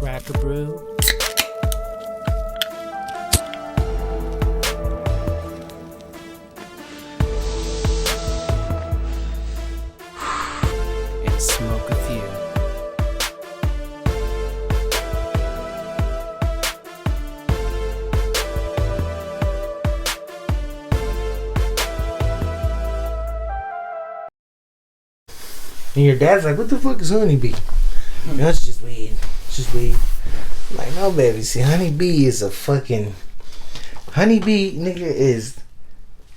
crack a brew? And smoke a few. And your dad's like, what the fuck is honeybee? No, it's just weed. It's just weed. I'm like, no, baby. See, honeybee is a fucking... Honeybee, nigga, is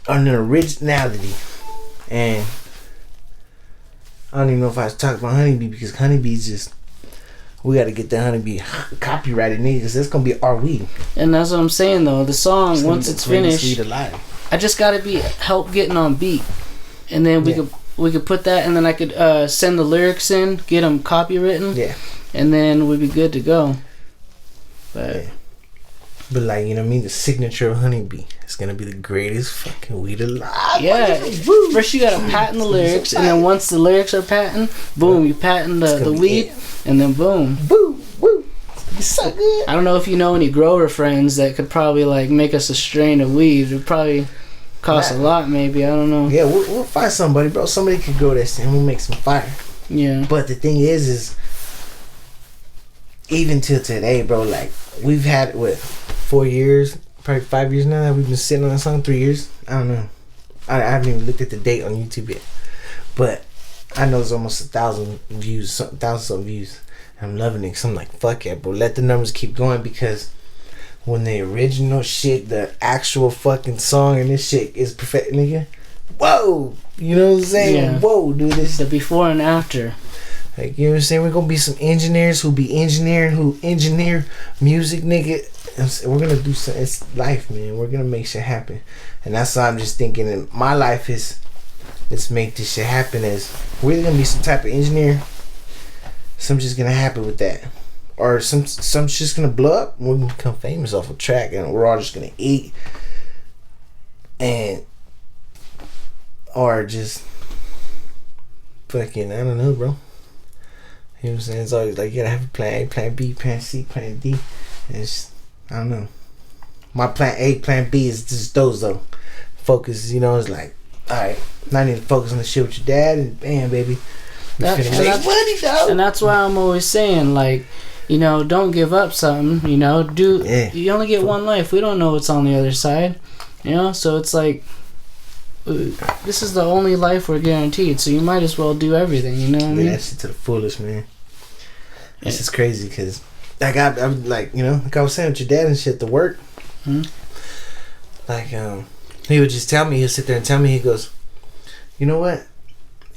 an originality. And I don't even know if I was talking about honeybee because honeybee's just... We gotta get the honeybee copyrighted, nigga, because that's gonna be our weed. And that's what I'm saying, though. The song, once it's finished, weed alive. I just gotta help getting on beat. And then we could put that, and then I could send the lyrics in, get them copywritten. Yeah. And then we'd be good to go. But... Yeah. But like, you know what I mean? The signature of honeybee. It's gonna be the greatest fucking weed alive. Yeah. First you gotta patent the lyrics, and then once the lyrics are patent, boom, you patent the weed, and then boom. Woo, woo. It's so good. I don't know if you know any grower friends that could probably like make us a strain of weed. It would probably cost a lot, maybe. I don't know. Yeah, we'll find somebody, bro. Somebody could grow this and we'll make some fire. Yeah. But the thing is even till today, bro, like we've had 4 years, probably 5 years now that we've been sitting on that song. 3 years, I don't know. I haven't even looked at the date on YouTube yet, but I know it's almost 1,000 views, 1,000 views. I'm loving it. So I'm like, fuck it, bro. Let the numbers keep going, because when the original shit, the actual fucking song and this shit is perfect, nigga. Whoa, you know what I'm saying? Yeah. Whoa, dude, this The before and after. like, you know what I'm saying? We're gonna be some engineers who be engineering, who engineer music, nigga. And we're gonna do some. It's life, man. We're gonna make shit happen, and that's why I'm just thinking. In my life is, let's make this shit happen. As we're gonna be some type of engineer. Something's just gonna happen with that, or something's just gonna blow up. We're gonna become famous off a track, and we're all just gonna eat, and or just fucking, I don't know, bro. You know what I'm saying? It's always like you gotta have a plan A, plan B, plan C, plan D. And it's, I don't know. My plan A, plan B is just those though. Focus, you know, it's like, alright, now I need to focus on the shit with your dad, and bam, baby. And that's why I'm always saying, like, you know, don't give up something, you know, you only get one life. We don't know what's on the other side, you know, so it's like, this is the only life we're guaranteed, so you might as well do everything, you know what I mean? That shit to the fullest, man. This is crazy, because I'm like, you know, like I was saying with your dad and shit, the work. Like, he would just tell me, he'll sit there and tell me, he goes, you know what?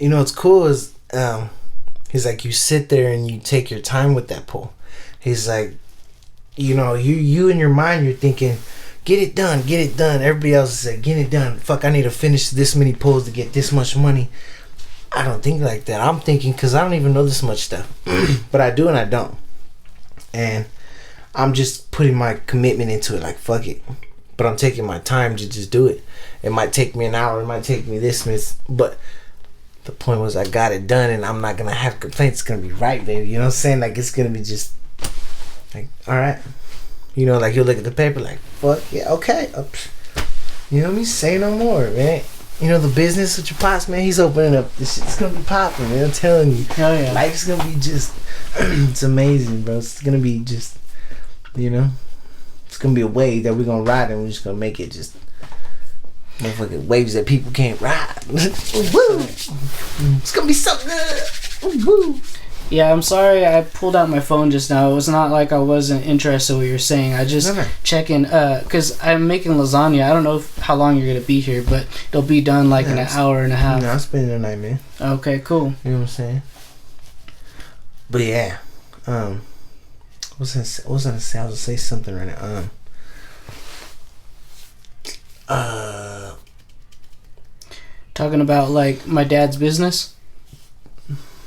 You know what's cool is, he's like, you sit there and you take your time with that pull. He's like, you know, you in your mind, you're thinking, get it done. Everybody else is like, get it done. Fuck, I need to finish this many pulls to get this much money. I don't think like that. I'm thinking, because I don't even know this much stuff. But I do and I don't. And I'm just putting my commitment into it, like, fuck it. But I'm taking my time to just do it. It might take me an hour, it might take me this minute, but the point was I got it done, and I'm not gonna have complaints. It's gonna be right, baby. You know what I'm saying? Like, it's gonna be just like, alright. You know, like, you'll look at the paper like, fuck yeah, okay. You know what I mean? Say no more, man. You know, the business with your pops, man, he's opening up. This shit's gonna be popping, man. I'm telling you. Oh, yeah. Life's gonna be just, it's amazing, bro. It's gonna be just, you know, it's gonna be a wave that we're gonna ride, and we're just gonna make it just motherfucking waves that people can't ride. Woo! It's gonna be so good. Woo! Yeah, I'm sorry I pulled out my phone just now. It was not like I wasn't interested in what you're saying. I just checking, because I'm making lasagna. I don't know how long you're going to be here, but it'll be done like in an hour and a half. No, I'm spending the night, man. Okay, cool. You know what I'm saying? But yeah, what was I gonna say? I was gonna say something right now. Talking about like my dad's business.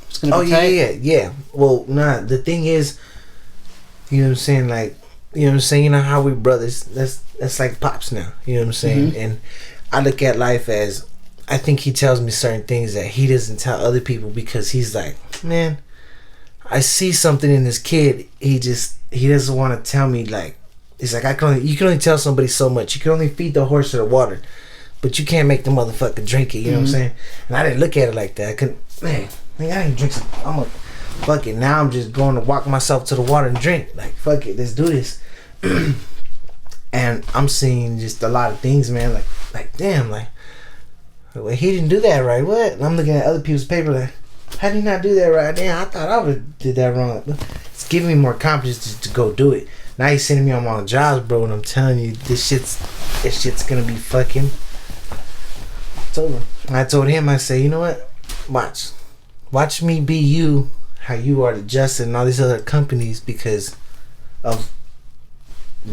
It's gonna be tight. Yeah. Well, nah. The thing is, you know what I'm saying? Like, you know what I'm saying? You know how we brothers? That's like pops now. You know what I'm saying? And I look at life as, I think he tells me certain things that he doesn't tell other people, because he's like, man, I see something in this kid. He doesn't want to tell me, like, he's like, you can only tell somebody so much. You can only feed the horse to the water, but you can't make the motherfucker drink it. You know what I'm saying? And I didn't look at it like that. I couldn't, man, I didn't drink some. I'm a, fuck it. Now I'm just going to walk myself to the water and drink. Like, fuck it, let's do this. And I'm seeing just a lot of things, man. Like damn, like, well, he didn't do that right. What? And I'm looking at other people's paper like, how did he not do that right? Damn, I thought I would have did that wrong. It's giving me more confidence to go do it. Now he's sending me on my jobs, bro, and I'm telling you, this shit's gonna be fucking. It's over. I told him, I said, you know what? Watch me be you, how you are to Justin and all these other companies because of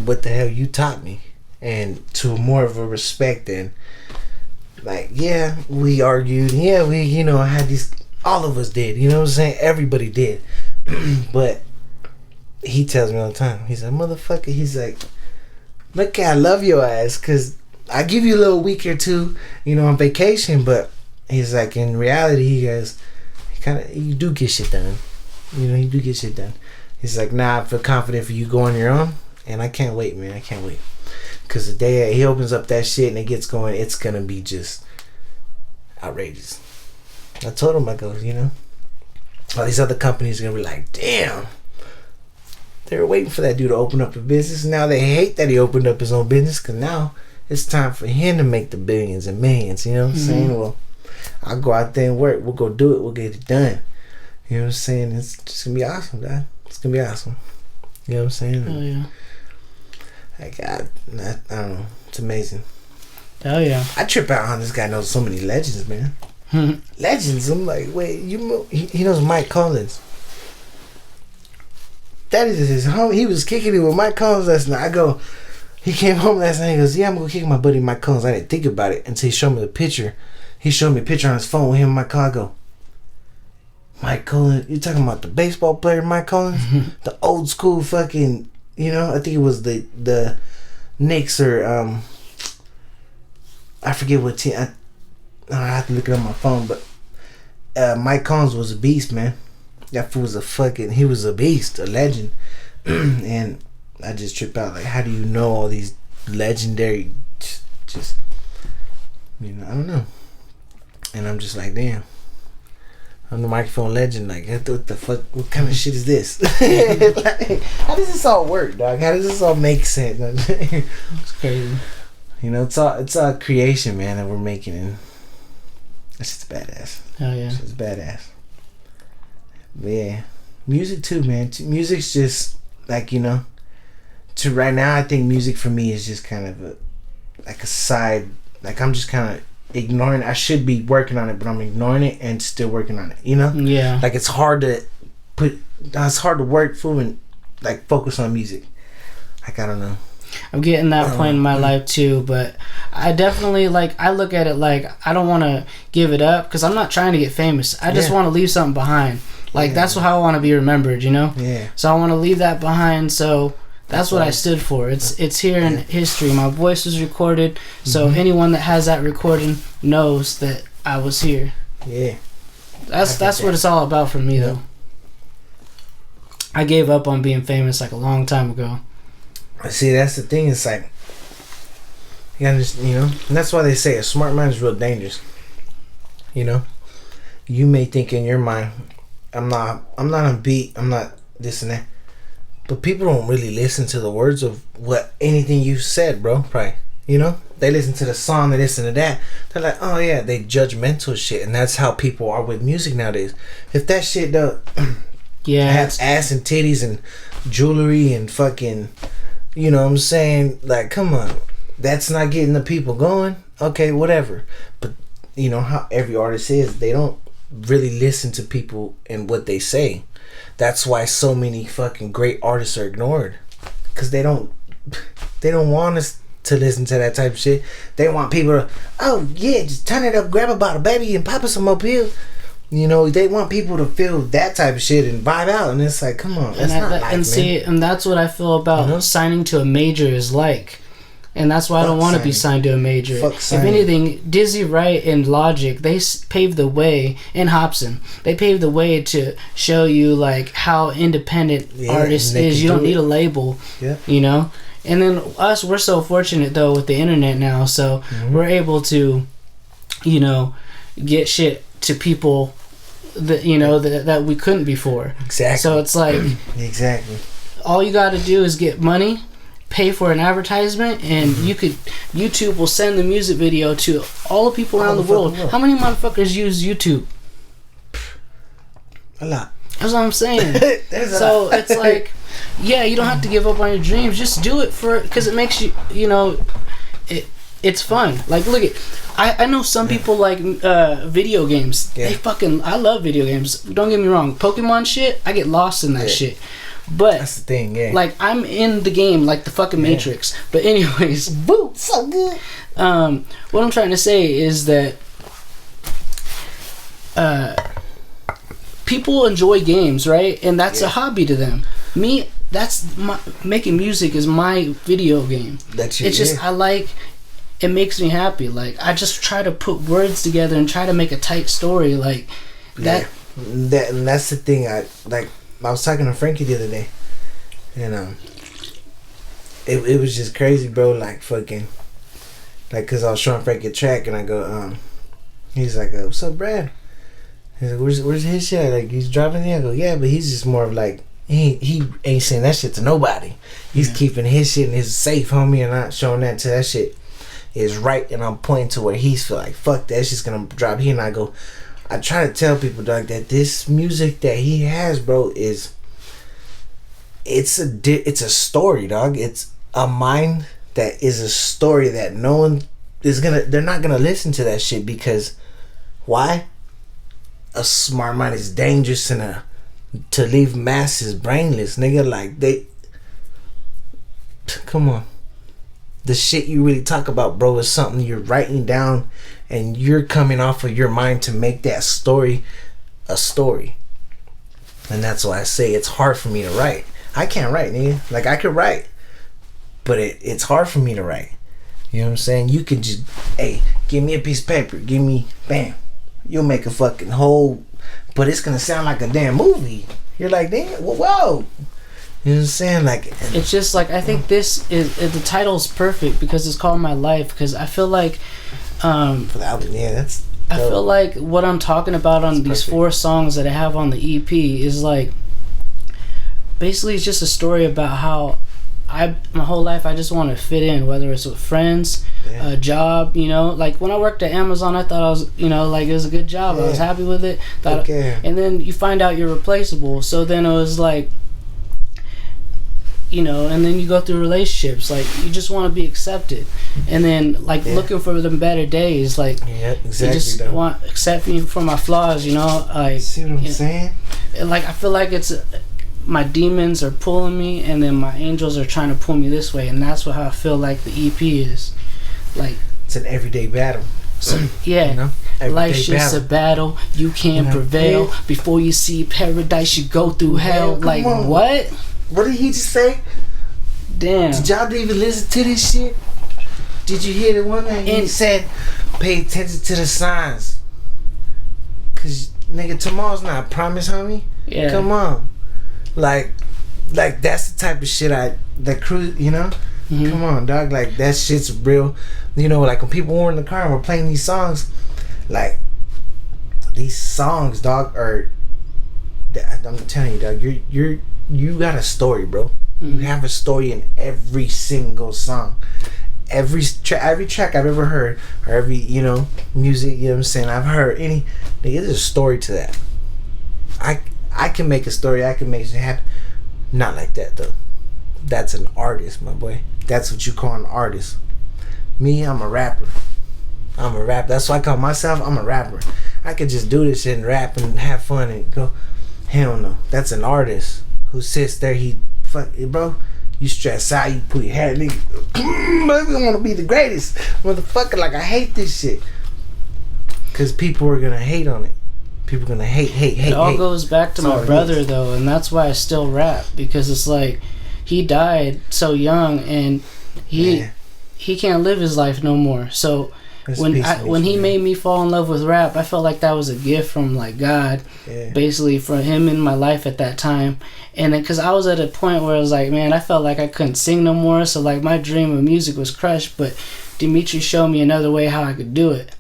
what the hell you taught me, and to more of a respect. And like, yeah, we argued, yeah, we, you know, had these, all of us did, you know what I'm saying, everybody did. But he tells me all the time, he's like, motherfucker, he's like, look, I love your ass because I give you a little week or two, you know, on vacation, but he's like, in reality, he goes, you do get shit done, you know, you do get shit done. He's like, nah, I feel confident for you going on your own. And I can't wait, man. I can't wait. Because the day he opens up that shit and it gets going, it's going to be just outrageous. I told him, I go, you know, all these other companies are going to be like, damn. They were waiting for that dude to open up a business. Now they hate that he opened up his own business because now it's time for him to make the billions and millions. You know what I'm saying? Well, I'll go out there and work. We'll go do it. We'll get it done. You know what I'm saying? It's just going to be awesome, dad. It's going to be awesome. You know what I'm saying? Oh, yeah. Like, I don't know. It's amazing. Oh, yeah. I trip out on this guy knows so many legends, man. Legends. I'm like, wait, he knows Mike Collins. That is his home. He was kicking it with Mike Collins last night. I go, he came home last night. He goes, yeah, I'm going to kick my buddy Mike Collins. I didn't think about it until he showed me the picture. He showed me a picture on his phone with him and Mike Collins. I go, Mike Collins? You talking about the baseball player Mike Collins? The old school fucking... You know, I think it was the Knicks or I forget what team. I have to look it up on my phone, but Mike Collins was a beast, man. That fool was he was a beast, a legend. And I just trip out, like, how do you know all these legendary, just, you know, I don't know. And I'm just like, damn. I'm the microphone legend. Like, what the fuck? What kind of shit is this? Like, how does this all work, dog? How does this all make sense? It's crazy. You know, it's all creation, man, that we're making, and it's just badass. Hell yeah, it's badass. But yeah, music too, man. Music's just like, you know. To right now, I think music for me is just kind of a side. Like, I'm just kind of ignoring it. I should be working on it, but I'm ignoring it and still working on it, you know? Yeah. Like, it's hard to work through and like focus on music. Like, I don't know. I'm getting that point in my life too, but I definitely, like, I look at it like I don't want to give it up because I'm not trying to get famous. I just want to leave something behind. Like, that's how I want to be remembered, you know? Yeah. So I want to leave that behind, so that's what I stood for. It's here in history. My voice was recorded, so anyone that has that recording knows that I was here. Yeah. That's what it's all about for me, though. I gave up on being famous like a long time ago. See, that's the thing. It's like, you know, and that's why they say a smart mind is real dangerous. You know, you may think in your mind, I'm not on beat, I'm not this and that. But people don't really listen to the words of what anything you said, bro. Right? You know, they listen to the song, they listen to that. They're like, oh yeah, they judgmental shit, and that's how people are with music nowadays. If that shit has ass and titties and jewelry and fucking, you know what I'm saying? Like, come on, that's not getting the people going. Okay, whatever. But you know how every artist is. They don't really listen to people and what they say. That's why so many fucking great artists are ignored, because they don't want us to listen to that type of shit. They want people to, oh yeah, just turn it up, grab a bottle, baby, and pop us some more pills. You know, they want people to feel that type of shit and vibe out, and it's like, come on, that's not life, man. And see, and that's what I feel about signing to a major is like. And that's why I don't want to be signed to a major. If anything, Dizzy Wright and Logic, they paved the way, and Hobson, they paved the way to show you like how independent artist is. You don't need a label, you know. And then us, we're so fortunate though with the internet now, so we're able to, you know, get shit to people that you know that we couldn't before. Exactly. So it's like exactly. All you got to do is get money, pay for an advertisement, and YouTube will send the music video to all the people around the world. How many motherfuckers use YouTube? A lot. That's what I'm saying. So it's like, yeah, you don't have to give up on your dreams. Just do it because it makes you, you know, it's fun. Like, look at, I know some people like video games. Yeah. I love video games. Don't get me wrong. Pokemon shit, I get lost in that shit. But that's the thing, like I'm in the game like the fucking Matrix. But anyways, boo, so good. What I'm trying to say is that people enjoy games, right? And that's a hobby to them. Me, making music is my video game. It's just I like. It makes me happy. Like I just try to put words together and try to make a tight story like that. And that's the thing. I was talking to Frankie the other day, and it was just crazy, bro. Like fucking, like, cause I was showing Frankie a track, and I go, he's like, "What's up, Brad?" He's like, "Where's his shit?" Like, he's driving there. I go, "Yeah," but he's just more of like he ain't saying that shit to nobody. He's keeping his shit in his safe, homie, and not showing that to that shit is right. And I'm pointing to where he's feel like, fuck that shit's gonna drop here, and I go. I try to tell people, dog, that this music that he has, bro, it's a story, dog. It's a mind that is a story that no one is they're not gonna listen to that shit because why? A smart mind is dangerous and to leave masses brainless, nigga. Like come on. The shit you really talk about, bro, is something you're writing down and you're coming off of your mind to make that story a story. And that's why I say it's hard for me to write. I can't write, nigga. Like, I could write, but it's hard for me to write. You know what I'm saying? You can just, hey, give me a piece of paper. Give me, bam. You'll make a fucking whole, but it's going to sound like a damn movie. You're like, damn, whoa. You know what I'm saying? Like, it's just like, I think this is the title's perfect because it's called My Life. Because I feel like, for the album, that's. I feel like what I'm talking about on these 4 songs that I have on the EP is like, basically, it's just a story about how my whole life I just want to fit in, whether it's with friends, a job, you know. Like when I worked at Amazon, I thought I was, you know, like it was a good job. I was happy with it. And then you find out you're replaceable. So then it was like, you know, and then you go through relationships, like you just want to be accepted, and then like looking for the better days, like exactly. You just want accept me for my flaws, you know. Like, see what I'm saying? Like I feel like it's my demons are pulling me, and then my angels are trying to pull me this way, and that's how I feel like the EP is. Like it's an everyday battle. So you know? Life's just a battle. You can't prevail. Before you see paradise, you go through hell. Like what? What did he just say? Damn. Did y'all even listen to this shit? Did you hear the one that he said, pay attention to the signs? Cause nigga, tomorrow's not a promise, homie. Yeah. Come on. Like that's the type of shit that crew, you know? Mm-hmm. Come on, dog. Like that shit's real. You know, like when people were in the car and we're playing these songs, like these songs, dog, are. I'm telling you, dog. You got a story, bro. Mm-hmm. You have a story in every single song. Every track I've ever heard, or every, you know, music, you know what I'm saying, I've heard there's a story to that. I can make a story, I can make it happen. Not like that, though. That's an artist, my boy. That's what you call an artist. Me, I'm a rapper. That's why I call myself, I'm a rapper. I could just do this shit and rap and have fun and go. Hell no. That's an artist who sits there, bro, you stress out, you put your hair, nigga, I want to be the greatest, motherfucker, like, I hate this shit, because people are going to hate on it, people are going to hate. It all goes back to my brother, though, and that's why I still rap, because it's like, he died so young, and he he can't live his life no more. So when he made me fall in love with rap, I felt like that was a gift from like God, basically, for him in my life at that time. And because I was at a point where I was like, man, I felt like I couldn't sing no more. So like my dream of music was crushed. But Dimitri showed me another way how I could do it.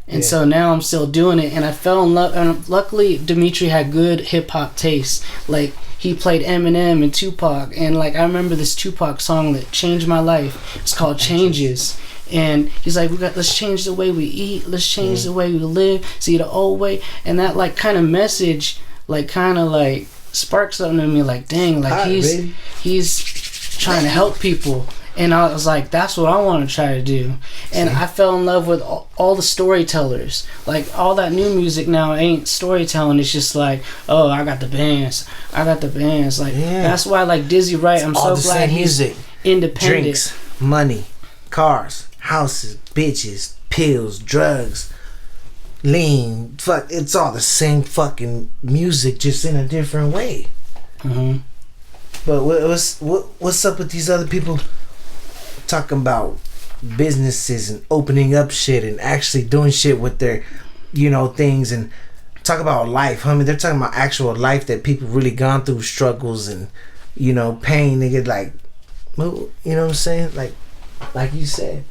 And so now I'm still doing it, and I fell in love. And luckily, Dimitri had good hip hop taste. Like he played Eminem and Tupac, and like I remember this Tupac song that changed my life. It's called Changes. And he's like, let's change the way we eat, let's change the way we live, see the old way. And that like kind of message like kind of like sparked something in me, like dang, like he's trying to help people. And I was like, that's what I want to try to do. And I fell in love with all the storytellers. Like all that new music now ain't storytelling. It's just like, oh, I got the bands. Like that's why like Dizzy Wright, I'm so glad he's independent. Drinks, money, cars, houses, bitches, pills, drugs, lean, fuck, it's all the same fucking music, just in a different way. But what's up with these other people talking about businesses and opening up shit and actually doing shit with their, things, and talk about life, homie? They're talking about actual life, that people really gone through struggles and, pain. They get like, you know what I'm saying? Like you said,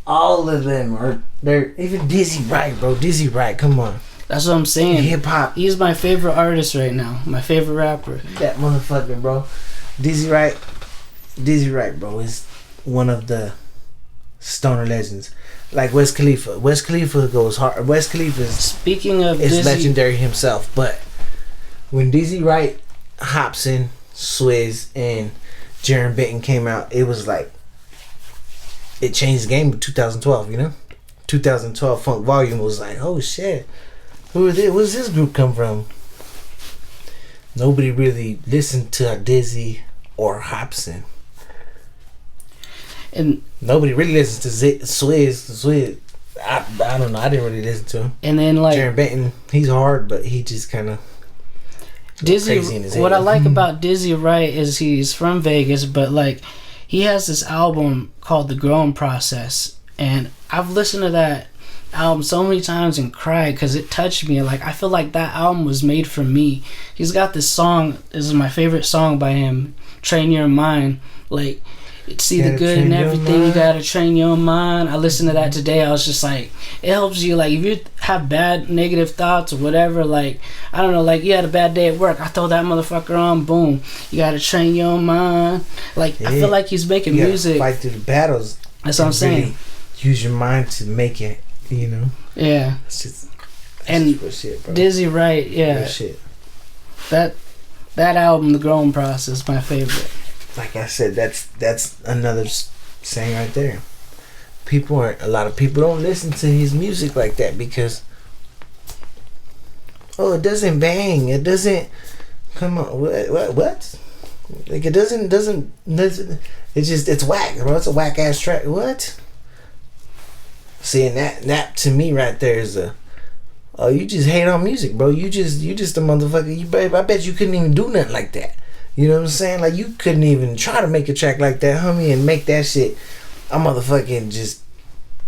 all of them they're even Dizzy Wright, bro. Dizzy Wright, come on. That's what I'm saying. Hip hop. He's my favorite artist right now. My favorite rapper. That motherfucker, bro. Dizzy Wright, bro, is one of the stoner legends. Like Wes Khalifa. Wes Khalifa goes hard. Wes Khalifa is legendary himself. But when Dizzy Wright hops in, Swizz and Jaron Benton came out, it was like, it changed the game in 2012, 2012 Funk Volume was like, oh shit, where's this group come from? Nobody really listened to Dizzy or Hobson. And nobody really listens to Swizz. I don't know, I didn't really listen to him. And then like Jaron Benton, he's hard, but he just kind of crazy in his head. What I like about Dizzy Wright is he's from Vegas, but like he has this album called The Growing Process, and I've listened to that album so many times and cried because it touched me. Like I feel like that album was made for me. He's got this song, this is my favorite song by him, Train Your Mind. Like, see the good in everything, you gotta train your mind. I listened to that today. I was just like, it helps you, like if you have bad negative thoughts or whatever, like I don't know, like you had a bad day at work, I throw that motherfucker on, boom, you gotta train your mind. Like I feel like he's making music, fight through the battles. That's what I'm saying, really use your mind to make it, yeah. That's just shit, bro. Dizzy Wright, shit. That album, The Growing Process, my favorite. Like I said, that's another saying right there. A lot of people don't listen to his music like that because, it doesn't bang. It doesn't. Come on, what? Like it doesn't. It's whack, bro. It's a whack ass track. What? See, and that to me right there is you just hate on music, bro. You just a motherfucker. I bet you couldn't even do nothing like that. You know what I'm saying? Like you couldn't even try to make a track like that, homie, and make that shit. I'm motherfucking just.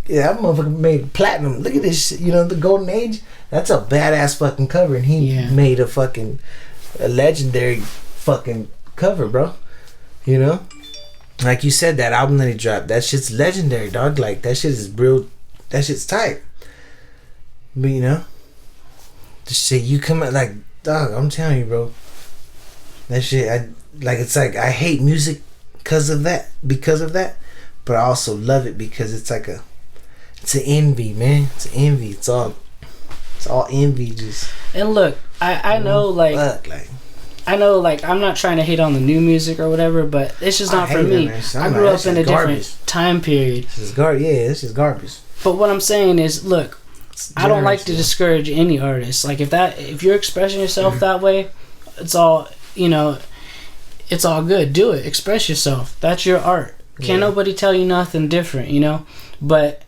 Yeah, that motherfucker made platinum. Look at this shit. The Golden Age. That's a badass fucking cover, and he made a legendary fucking cover, bro. Like you said, that album that he dropped, that shit's legendary, dog. Like that shit is real. That shit's tight. But the shit you come at, like, dog, I'm telling you, bro. That shit, it's like I hate music because of that, but I also love it because it's like it's an envy, man. It's an envy. It's all envy, just. And look, I know, I know, like, I'm not trying to hate on the new music or whatever, but it's just not for me. I grew up in a different time period. This is garbage. But what I'm saying is, look, I don't like to discourage any artist. Like, if you're expressing yourself that way, it's all, it's all good. Do it. Express yourself. That's your art. Can't nobody tell you nothing different, But,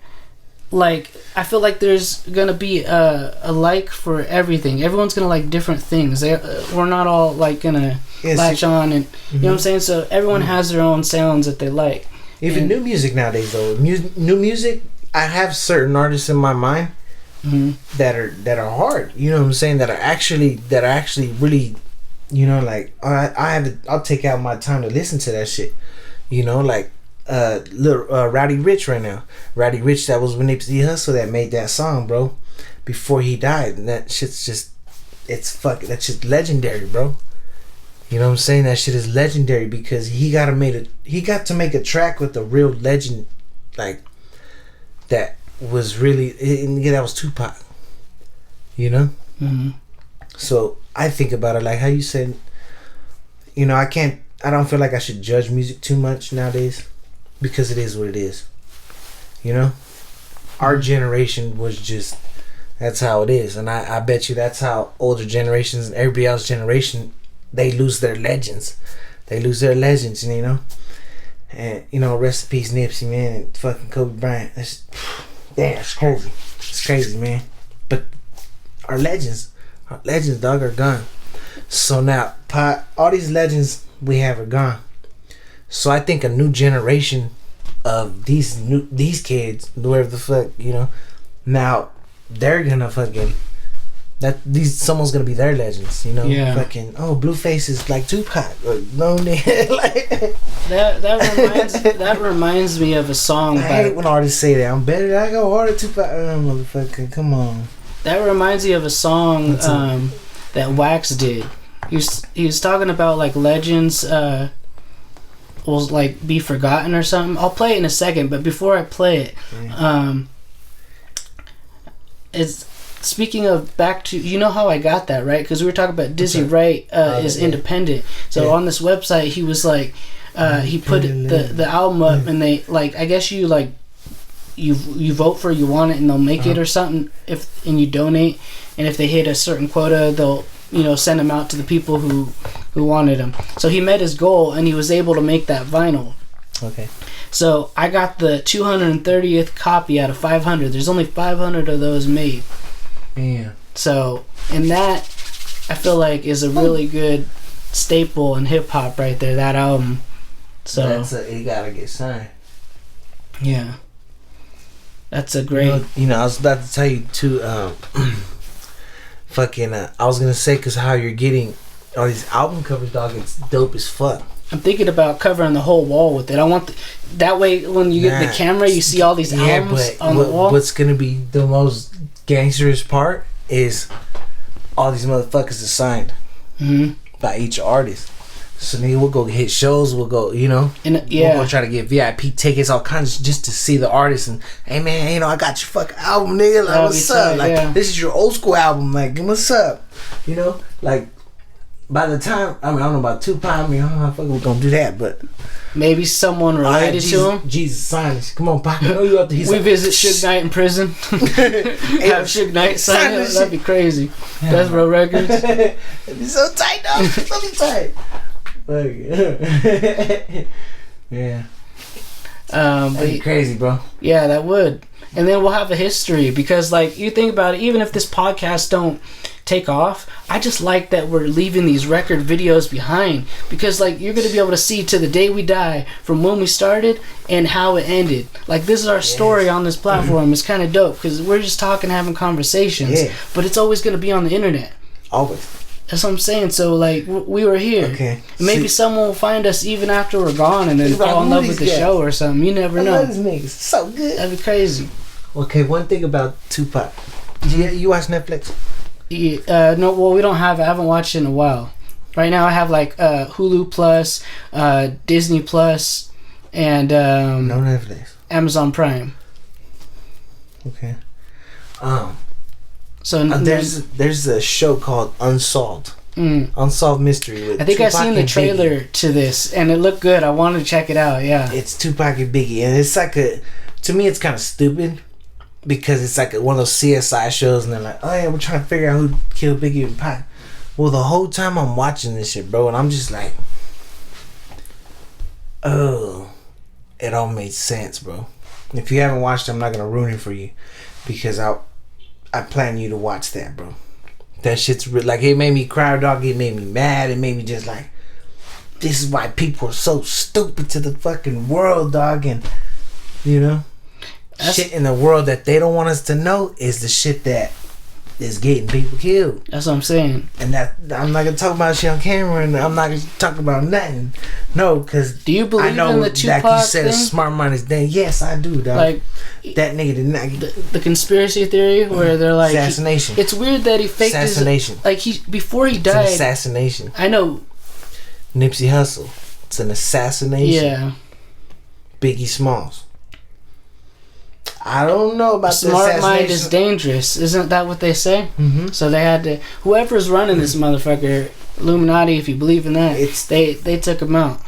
like, I feel like there's gonna be a like for everything. Everyone's gonna like different things. We're not all like gonna latch on, and you know what I'm saying. So everyone has their own sounds that they like, Even new music nowadays, though. New music, I have certain artists in my mind that are hard. You know what I'm saying? That are actually really, you know, like I'll take out my time to listen to that shit. You know, like little Rowdy Rich right now. Rowdy Rich, that was when Nipsey Hussle that made that song, bro. Before he died, and that shit's just, that shit's legendary, bro. You know what I'm saying? That shit is legendary because he got to make a track with a real legend, like that was really, that was Tupac. You know? So I think about it like how you said, you know, I don't feel like I should judge music too much nowadays because it is what it is. You know? Our generation was just, that's how it is. And I bet you that's how older generations and everybody else's generation, they lose their legends. And, you know? And, you know, rest in peace, Nipsey, man, and fucking Kobe Bryant. It's crazy. It's crazy, man. But our legends, dog, are gone. So now, all these legends we have are gone. So I think a new generation of these kids, whoever the fuck, you know, now they're gonna fucking someone's gonna be their legends, you know. Yeah. Fucking Blueface is like Tupac or no nigga. Like that reminds me of a song. I hate when artists say that I'm better. I go harder Tupac. Motherfucker, come on. That reminds me of a song that Wax did. He was talking about like legends will like be forgotten or something. I'll play it in a second, but before I play it, it's speaking of back to, you know how I got that, right? Because we were talking about Dizzy Wright is independent. So on this website, he was like, he put the album up, and they like, I guess you like, you vote for you want it, and they'll make it or something. And you donate, and if they hit a certain quota, they'll, you know, send them out to the people who wanted them. So he met his goal, and he was able to make that vinyl. Okay. So I got the 230th copy out of 500. There's only 500 of those made. Yeah. So, and that I feel like is a really good staple in hip hop right there. That album. So it gotta get signed. Yeah. That's a great. You know, I was about to tell you too. Fucking, I was gonna say, cause how you're getting all these album covers, dog. It's dope as fuck. I'm thinking about covering the whole wall with it. I want that way when you get the camera, you see all these albums on the wall. What's gonna be the most gangsterous part is all these motherfuckers are signed by each artist. So nigga, we'll go hit shows. We'll go, you know, we'll go try to get VIP tickets, all kinds, just to see the artist. And hey man, you know, I got your fucking album, nigga. Like, what's up? Like, this is your old school album. Like, what's up? You know, like. By the time, I don't know about Tupac, I don't know how fucking we're gonna do that, but maybe someone related to him. Jesus sign it. Come on, Pac. I know you up to. We visit Suge Knight in prison. Have Suge Knight sign it. That'd be crazy. Yeah. Death Row Records. It'd be so tight, though. So be tight. Yeah. That'd be crazy, bro. Yeah, that would. And then we'll have a history because, like, you think about it. Even if this podcast don't take off, I just like that we're leaving these record videos behind because, like, you're gonna be able to see to the day we die from when we started and how it ended. Like, this is our story on this platform. It's kind of dope because we're just talking, having conversations, but it's always gonna be on the internet. Always. That's what I'm saying. So, like, we were here. Okay. And maybe someone will find us even after we're gone and then fall in love with the show or something. You never know. These niggas so good. That'd be crazy. Okay, one thing about Tupac. You watch Netflix? Yeah, no, well, we don't have it. I haven't watched it in a while. Right now I have like Hulu Plus, Disney Plus, and no Netflix. Amazon Prime. Okay. So there's a show called Unsolved. Unsolved Mystery with I think Tupac I seen the trailer to this and it looked good. I wanted to check it out. Yeah. It's Tupac and Biggie, and it's like to me it's kind of stupid. Because it's like one of those CSI shows, and they're like, oh yeah, we're trying to figure out who killed Biggie and Pac. Well, the whole time I'm watching this shit, bro, and I'm just like, oh, it all made sense, bro. If you haven't watched it, I'm not gonna ruin it for you, because I plan you to watch that, bro. That shit's like, it made me cry, dog. It made me mad. It made me just like, this is why people are so stupid to the fucking world, dog. And shit in the world that they don't want us to know is the shit that is getting people killed. That's what I'm saying. And that I'm not gonna talk about shit on camera, and I'm not gonna talk about nothing. No, because do you believe in the Tupac like you said, thing? A smart mind is dead. Yes, I do, dog. Like that nigga did not. The conspirity theory where they're like assassination. It's weird that he faked assassination. Before he died. It's an assassination. I know. Nipsey Hussle. It's an assassination. Yeah. Biggie Smalls. I don't know about the smart mind is dangerous. Isn't that what they say? Mm-hmm. So they had to. Whoever's running this motherfucker, Illuminati, if you believe in that, they took him out.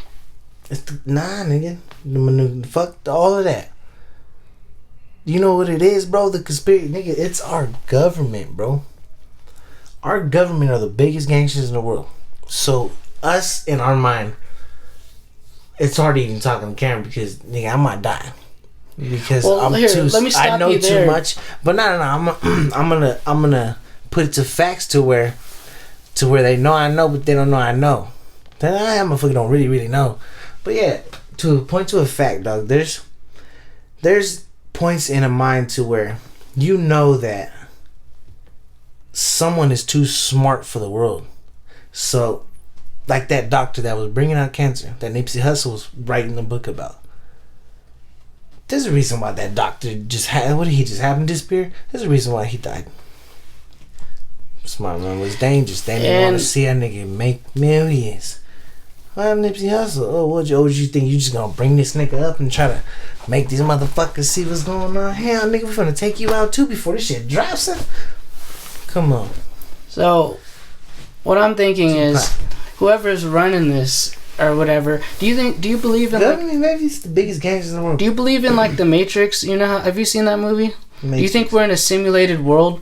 Nah, nigga. Fuck all of that. You know what it is, bro? The conspiracy, nigga. It's our government, bro. Our government are the biggest gangsters in the world. So us in our mind, it's hard to even talk on camera because nigga, I might die. Because I know too much, but no. I'm gonna put it to facts to where they know I know, but they don't know I know. Then I motherfucker don't really know. But yeah, to point to a fact, dog. There's points in a mind to where you know that someone is too smart for the world. So, like that doctor that was bringing out cancer, that Nipsey Hussle was writing the book about. There's a reason why that doctor just had. What did he just happen to disappear? There's a reason why he died. Smart man was dangerous. They didn't want to see a nigga make millions. Why Nipsey Hussle? Oh, what you think? You just gonna bring this nigga up and try to make these motherfuckers see what's going on? Hell, nigga, we finna take you out too before this shit drops. Come on. So, what I'm thinking is, whoever's running this. Or whatever. Do you believe in maybe it's the biggest gangsters in the world? Do you believe in like the Matrix? You know, have you seen that movie? Matrix. Do you think we're in a simulated world?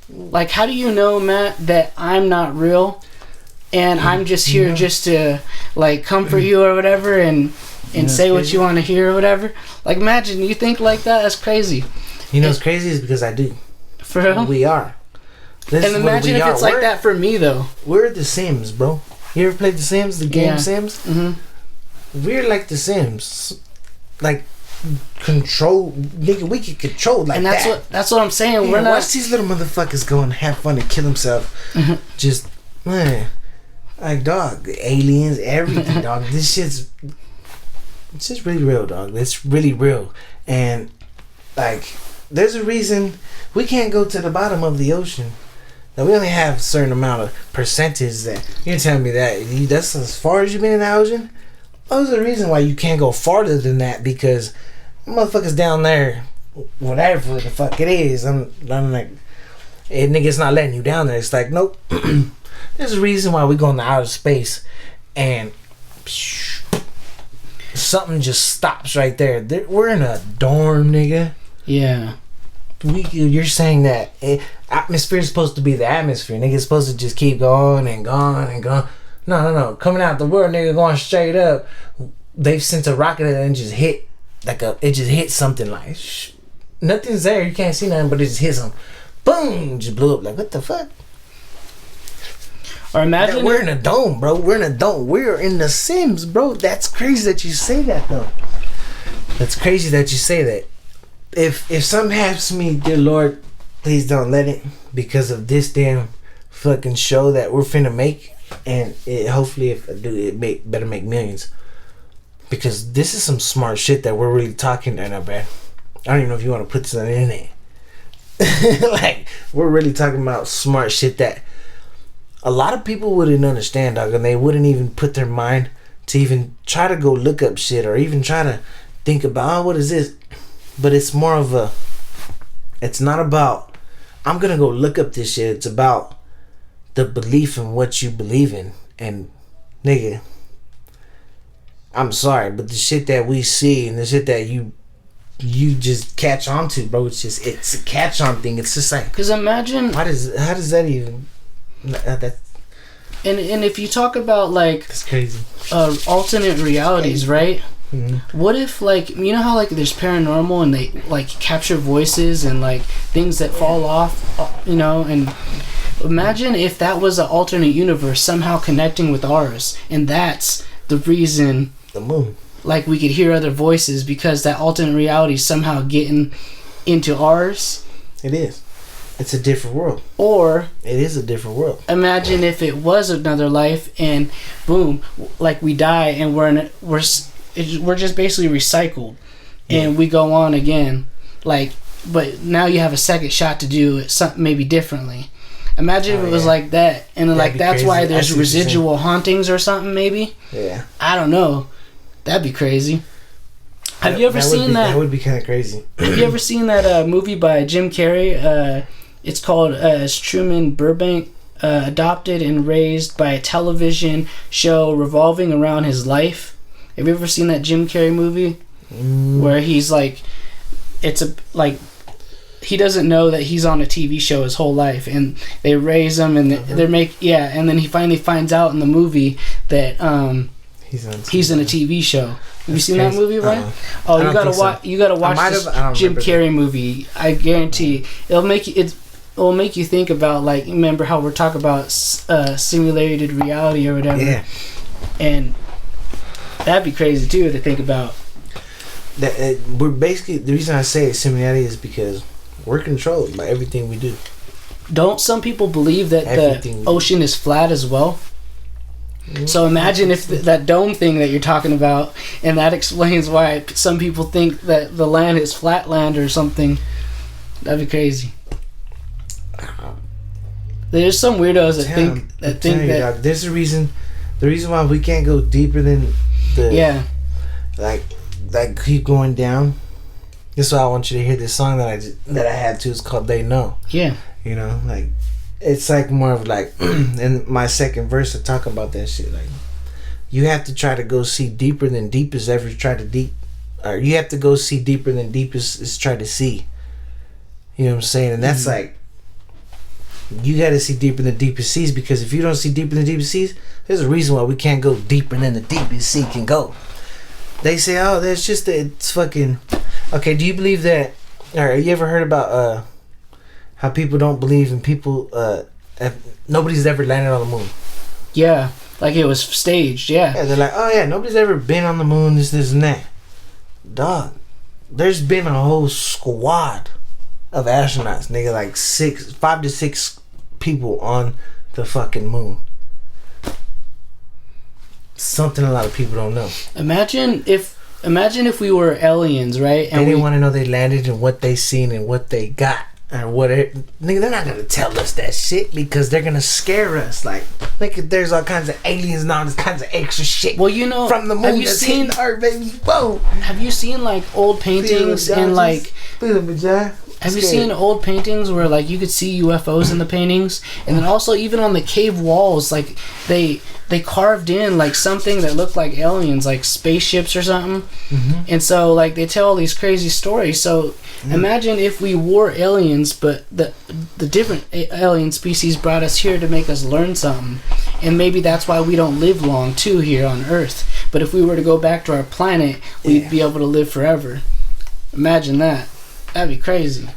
Like, how do you know, Matt, that I'm not real, and I'm just here just to like comfort you or whatever, and say what you want to hear or whatever? Like, imagine you think like that. That's crazy. You know what's crazy is because I do. For real? We are. And imagine if it's like that for me though. We're the Sims, bro. You ever played The Sims? The game Sims? Mm-hmm. We're like The Sims. Like, control. Nigga, we can control like that. And that's what I'm saying. Yeah, we're not. Watch these little motherfuckers go and have fun and kill himself. Mm-hmm. Just, man. Like, dog. Aliens, everything, dog. This shit's. It's just really real, dog. It's really real. And, like, there's a reason we can't go to the bottom of the ocean. Now, we only have a certain amount of percentage that you're telling me that's as far as you've been in the ocean. There's a reason why you can't go farther than that because motherfuckers down there, whatever the fuck it is, I'm like, hey, nigga's not letting you down there. It's like, nope. There's a reason why we go into outer space and something just stops right there. We're in a dorm, nigga. Yeah. You're saying that atmosphere is supposed to be the atmosphere. Nigga, it's supposed to just keep going and going and going. No. Coming out the world, nigga, going straight up. They've sent a rocket and just hit it just hit something like nothing's there. You can't see nothing, but it just hits them. Boom, just blew up. Like, what the fuck? Or imagine we're in a dome, bro. We're in a dome. We're in the Sims, bro. That's crazy that you say that, though. That's crazy that you say that. If something happens to me, dear Lord, please don't let it, because of this damn fucking show that we're finna make, and hopefully if I do, better make millions, because this is some smart shit that we're really talking right now, man. I don't even know if you want to put this on the internet. Like, we're really talking about smart shit that a lot of people wouldn't understand, dog, and they wouldn't even put their mind to even try to go look up shit or even try to think about, oh, what is this? But it's more of a, it's not about, I'm gonna go look up this shit. It's about the belief in what you believe in. And nigga, I'm sorry, but the shit that we see and the shit that you just catch on to, bro, it's a catch on thing. It's just like, because imagine how does that even that. And if you talk about like, that's crazy, alternate realities, right? Mm-hmm. What if, like, you know how like there's paranormal and they like capture voices and like things that fall off, you know, and Imagine if that was an alternate universe somehow connecting with ours, and that's the reason the moon. Like we could hear other voices because that alternate reality is somehow getting into ours. It is. It's a different world. Or it is a different world. Imagine if it was another life, and boom, like we die, and we're just basically recycled, and we go on again. Like, but now you have a second shot to do it maybe differently. Imagine if it was like that, and then like that's crazy. Why there's residual hauntings or something. Maybe. Yeah. I don't know. That'd be crazy. Have you ever seen that? That would be kind of crazy. Have you ever seen that movie by Jim Carrey? It's called Truman Burbank, adopted and raised by a television show revolving around his life. Have you ever seen that Jim Carrey movie? Where he's like, he doesn't know that he's on a TV show his whole life, and they raise him, and and then he finally finds out in the movie that he's in a TV show. Have you seen that movie, Ryan? Oh, you gotta watch. You gotta watch this Jim Carrey movie. I guarantee it'll make you think about, like, remember how we're talking about simulated reality or whatever. Yeah. And that'd be crazy too to think about. That we're basically, the reason I say simulated is because we're controlled by everything we do. Don't some people believe that the ocean is flat as well? So imagine if that dome thing that you're talking about, and that explains why some people think that the land is flat land or something. That'd be crazy. There's some weirdos that think that there's a reason. The reason why we can't go deeper than like keep going down. This is why I want you to hear this song that I had to. It's called "They Know." Yeah. You know, like. It's like more of like in my second verse I talk about that shit. Like, you have to try to go see deeper than deep has ever tried to deep, or you have to go see deeper than deep is tried to see. You know what I'm saying? And that's like, you got to see deeper than the deepest seas, because if you don't see deeper than the deepest seas, there's a reason why we can't go deeper than the deepest sea can go. They say, oh, that's just it's fucking. Okay, do you believe that? Or you ever heard about how people don't believe in people, nobody's ever landed on the moon? Yeah, like it was staged, yeah. Yeah, they're like, oh yeah, nobody's ever been on the moon, this and that. Dog, there's been a whole squad of astronauts, nigga, like 5 to 6 people on the fucking moon. Something a lot of people don't know. Imagine if we were aliens, right? And they didn't want to know they landed and what they seen and what they got. Or whatever, nigga, they're not gonna tell us that shit because they're gonna scare us. Like, there's all kinds of aliens and all this kinds of extra shit. Well, you know, from the moon, have you seen Earth, baby? Whoa! Have you seen like old paintings and like? Have you seen old paintings where like you could see UFOs in the paintings, and then also even on the cave walls, like they carved in like something that looked like aliens, like spaceships or something. Mm-hmm. And so like they tell all these crazy stories. So imagine if we were aliens, but the different alien species brought us here to make us learn something, and maybe that's why we don't live long too here on Earth. But if we were to go back to our planet, we'd be able to live forever. Imagine that. That'd be crazy.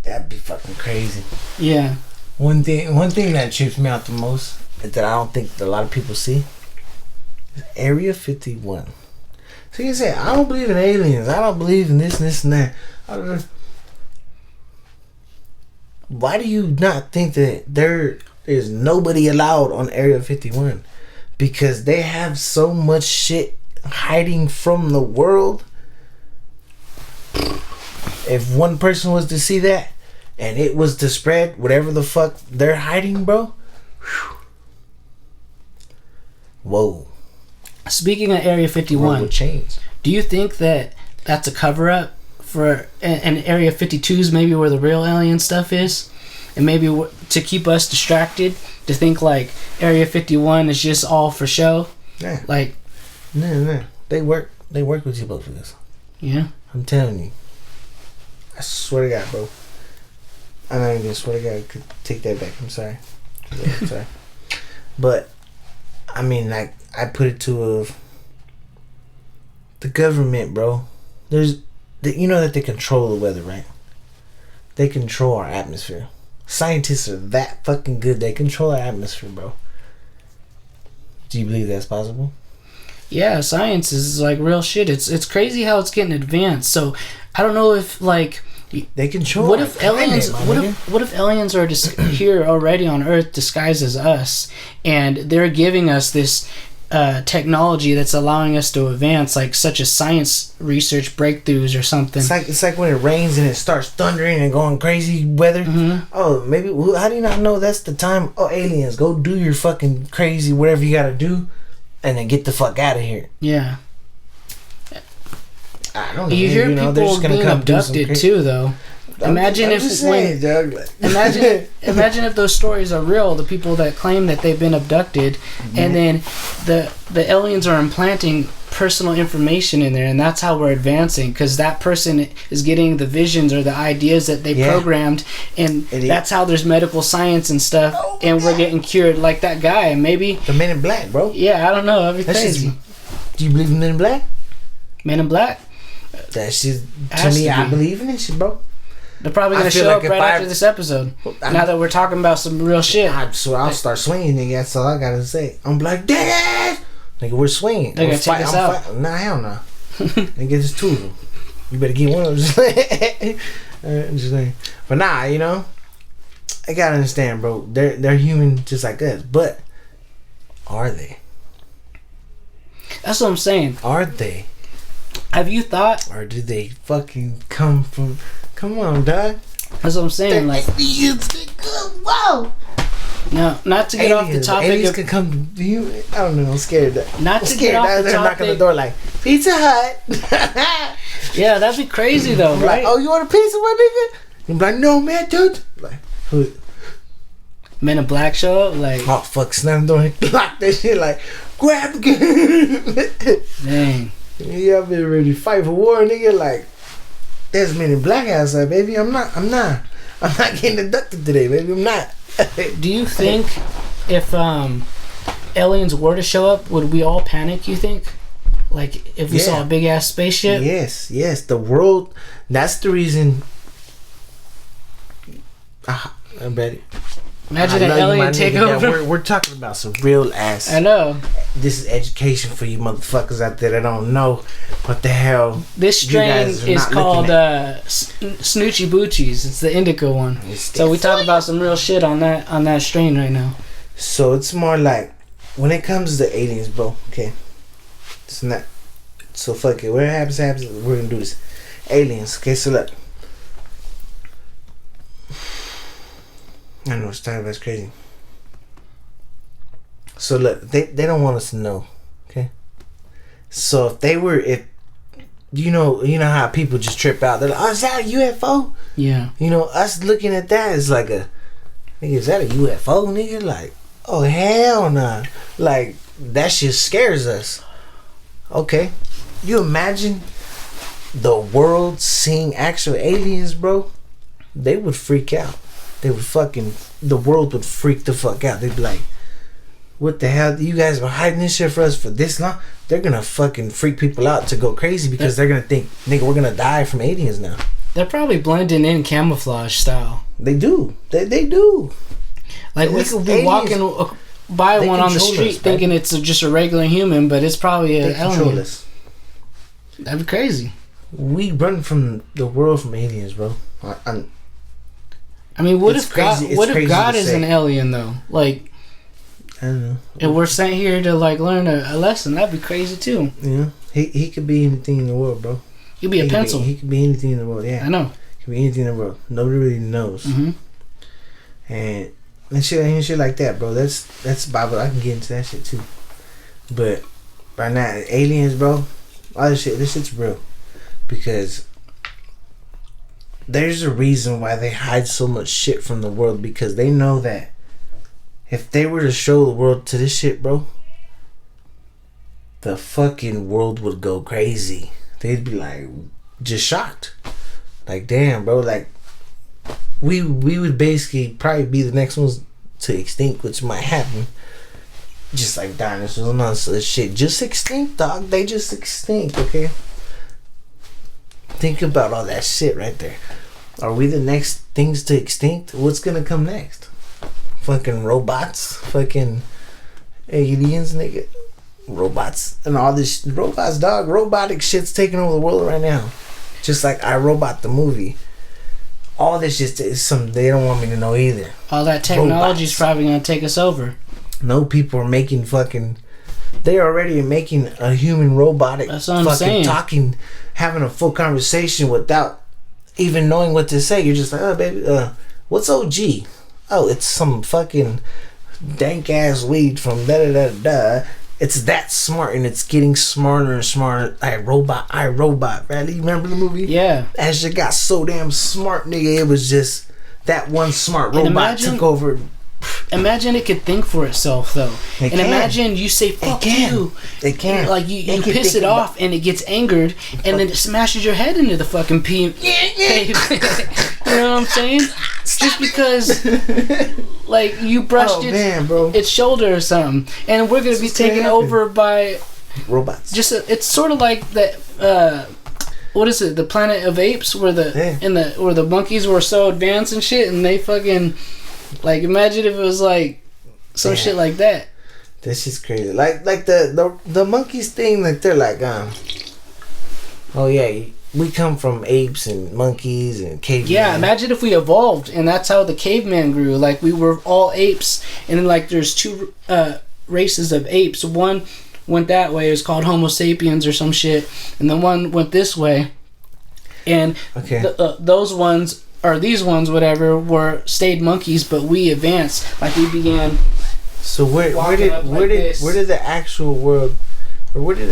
That'd be fucking crazy. Yeah. One thing that trips me out the most, that I don't think a lot of people see, is Area 51. So you say, I don't believe in aliens. I don't believe in this and that. Why do you not think that there is nobody allowed on Area 51? Because they have so much shit hiding from the world. If one person was to see that and it was to spread whatever the fuck they're hiding, bro. Whoa. Speaking of Area 51, do you think that that's a cover up for an Area 52's maybe where the real alien stuff is? And maybe to keep us distracted, to think like Area 51 is just all for show? Yeah. Like, no. They work with you both for this. Yeah. I'm telling you. I swear to God, bro. I'm not even gonna swear to God. I could take that back. I'm sorry. I'm sorry. But, I mean, like, I put it to the government, bro. You know that they control the weather, right? They control our atmosphere. Scientists are that fucking good. They control our atmosphere, bro. Do you believe that's possible? Yeah, science is like real shit. It's crazy how it's getting advanced. So I don't know if like they control. What if aliens? What if aliens are just here already on Earth, disguised as us, and they're giving us this technology that's allowing us to advance, like such as science research breakthroughs or something. It's like when it rains and it starts thundering and going crazy weather. Mm-hmm. Oh, maybe. How do you not know that's the time? Oh, aliens, go do your fucking crazy whatever you gotta do, and then get the fuck out of here. Yeah. I don't know. You hear people being abducted too, though. Imagine if those stories are real. The people that claim that they've been abducted, and then the aliens are implanting personal information in there, and that's how we're advancing. Because that person is getting the visions or the ideas that they programmed, and that's how there's medical science and stuff, and we're getting cured. Like that guy, maybe the Men in Black, bro. Yeah, I don't know. That'd be crazy. Do you believe in Men in Black? Men in Black. That shit, to me, I believe in this shit, bro. They're probably gonna show up right after this episode. Now that we're talking about some real shit, so I'll start swinging, nigga. That's all I gotta say. I'm like, nigga, we're swinging. They're gonna take us out. Nah, hell no. Nigga, there's two of them. You better get one of them. Just saying. But nah, you know, I gotta understand, bro. They're human just like us, but are they? That's what I'm saying. Are they? Have you thought? Or do they fucking come from? Come on, dog. That's what I'm saying. Like, whoa. No, not to get off the topic. Aliens could come to you. I don't know. I'm scared. Not to get off the They're topic. knocking on the door like Pizza Hut. Yeah, that'd be crazy though, right? Like, oh, you want a pizza, my nigga? I'm like, no, man, dude. Like, who? Men in Black show up, like, oh fuck, slam the door, lock that shit, like, grab again. Dang. Yeah, I've been ready to fight for war, nigga. Like, there's Men in Black outside, baby. I'm not getting abducted today, baby. I'm not. Do you think if aliens were to show up, would we all panic, you think? Like, if we saw a big ass spaceship? Yes. The world, that's the reason. I bet it. Imagine an alien take over. We're talking about some real ass. I know. This is education for you motherfuckers out there that don't know what the hell. This strain is called Snoochie Boochies. It's the indica one. So we talk about some real shit on that strain right now. So it's more like when it comes to aliens, bro. Okay, it's not. So fuck it. Whatever happens. We're gonna do this. Aliens. Okay, so look. I know it's time. That's crazy. So look, they don't want us to know, okay? So if you know how people just trip out, they're like, oh, is that a UFO? Yeah. You know, us looking at that is like nigga, is that a UFO, nigga? Like, oh hell nah. Like, that shit scares us. Okay. You imagine the world seeing actual aliens, bro? They would freak out. The world would freak the fuck out. They'd be like, what the hell? You guys been hiding this shit for us for this long? They're gonna fucking freak people out to go crazy because they're gonna think, nigga, we're gonna die from aliens now. They're probably blending in camouflage style. They do. They do. Like, we could be walking by one on the street thinking it's just a regular human, but it's probably an alien. That'd be crazy. We run from the world from aliens, bro. I mean, what if God is an alien though? Like, I don't know. And we're sent here to like learn a lesson. That'd be crazy too. Yeah, he could be anything in the world, bro. He'd be a pencil. He could be anything in the world. Yeah, I know. He could be anything in the world. Nobody really knows. Mm-hmm. And shit like that, bro. That's Bible. I can get into that shit too. But right now, aliens, bro. All this shit's real because there's a reason why they hide so much shit from the world, because they know that if they were to show the world to this shit, bro, the fucking world would go crazy. They'd be like, just shocked. Like, damn, bro, like, we would basically probably be the next ones to extinct, which might happen. Just like dinosaurs and all this shit. Just extinct, dog. They just extinct, okay? Think about all that shit right there. Are we the next things to extinct? What's gonna come next? Fucking robots, fucking aliens, nigga, robots, and all this robots, dog. Robotic shit's taking over the world right now. Just like I, Robot the movie. All this just is something they don't want me to know either. All that technology is probably gonna take us over. No, people are making fucking. They already making a human robotic. That's what I'm fucking saying. Talking, having a full conversation without even knowing what to say. You're just like, oh baby, what's OG? Oh, it's some fucking dank ass weed from da da da da. It's that smart, and it's getting smarter and smarter. iRobot, man. You remember the movie? Yeah. That shit got so damn smart, nigga. It was just that one smart robot took over. Imagine it could think for itself, though. Imagine you say "fuck you." It can. Like you piss it off, and it gets angered, and then it smashes your head into the fucking pavement. You know what I'm saying? Just because, like, you brushed its shoulder or something, and we're gonna be taken over by robots. It's sort of like that. What is it? The Planet of Apes, where where the monkeys were so advanced and shit, and they fucking. Like, imagine if it was like some shit like that. That's just crazy. Like the monkeys thing. Like they're like, oh yeah, we come from apes and monkeys and cavemen. Yeah, imagine if we evolved and that's how the caveman grew. Like we were all apes, and then like there's two races of apes. One went that way. It was called Homo sapiens or some shit, and then one went this way. And those ones. Or these ones, whatever, stayed monkeys, but we advanced. Like we began. So where did the actual world, or where do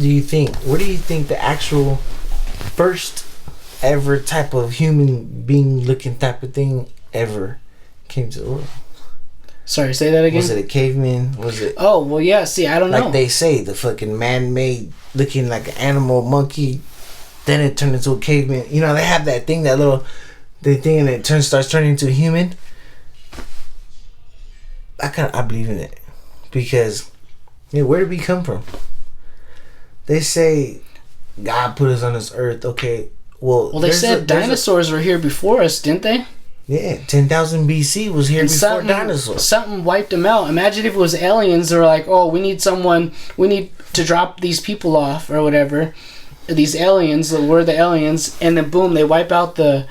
you think the actual first ever type of human being looking type of thing ever came to the world? Sorry, say that again. Was it a caveman? Was it? Oh well, yeah. See, I don't know. Like they say, the fucking man-made looking like an animal monkey. Then it turned into a caveman. You know, they have that thing, and it starts turning into a human. I believe in it. Because, where did we come from? They say God put us on this earth. Okay, well they said dinosaurs were here before us, didn't they? Yeah, 10,000 BC was here before dinosaurs. Something wiped them out. Imagine if it was aliens. They're like, oh, we need to drop these people off or whatever. These aliens, we're the aliens, and then boom, they wipe out the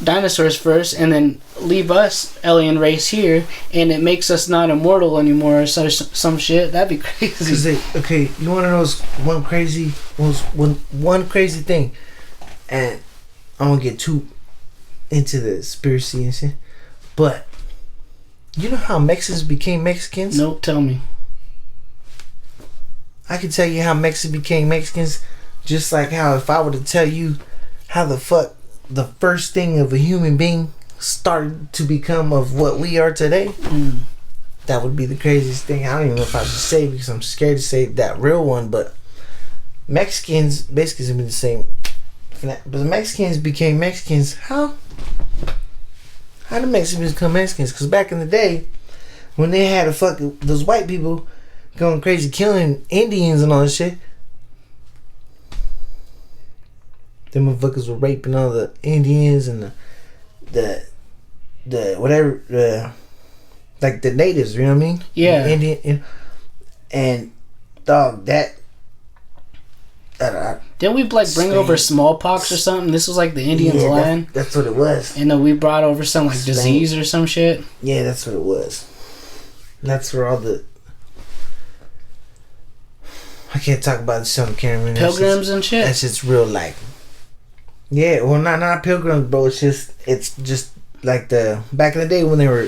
dinosaurs first, and then leave us alien race here, and it makes us not immortal anymore. Or some shit. That'd be crazy. You want to know one crazy thing, and I don't get too into the conspiracy and shit, but you know how Mexicans became Mexicans? Nope, tell me. I can tell you how Mexicans became Mexicans. Just like how if I were to tell you how the fuck the first thing of a human being started to become of what we are today, that would be the craziest thing. I don't even know if I should say because I'm scared to say that real one, but Mexicans basically have been the same. But the Mexicans became Mexicans. How did Mexicans become Mexicans? Because back in the day, when they had those white people going crazy killing Indians and all that shit, them motherfuckers were raping all the Indians and the whatever, like the natives, you know what I mean? Yeah. The Indian, and dog, that. Didn't we bring over smallpox or something? This was like the Indians' land. That's what it was. And then we brought over some like disease or some shit. Yeah, that's what it was. And that's where all the. I can't talk about this on camera. Pilgrims and shit. That's just real life. Yeah, well, not pilgrims, bro. It's just like the back in the day when they were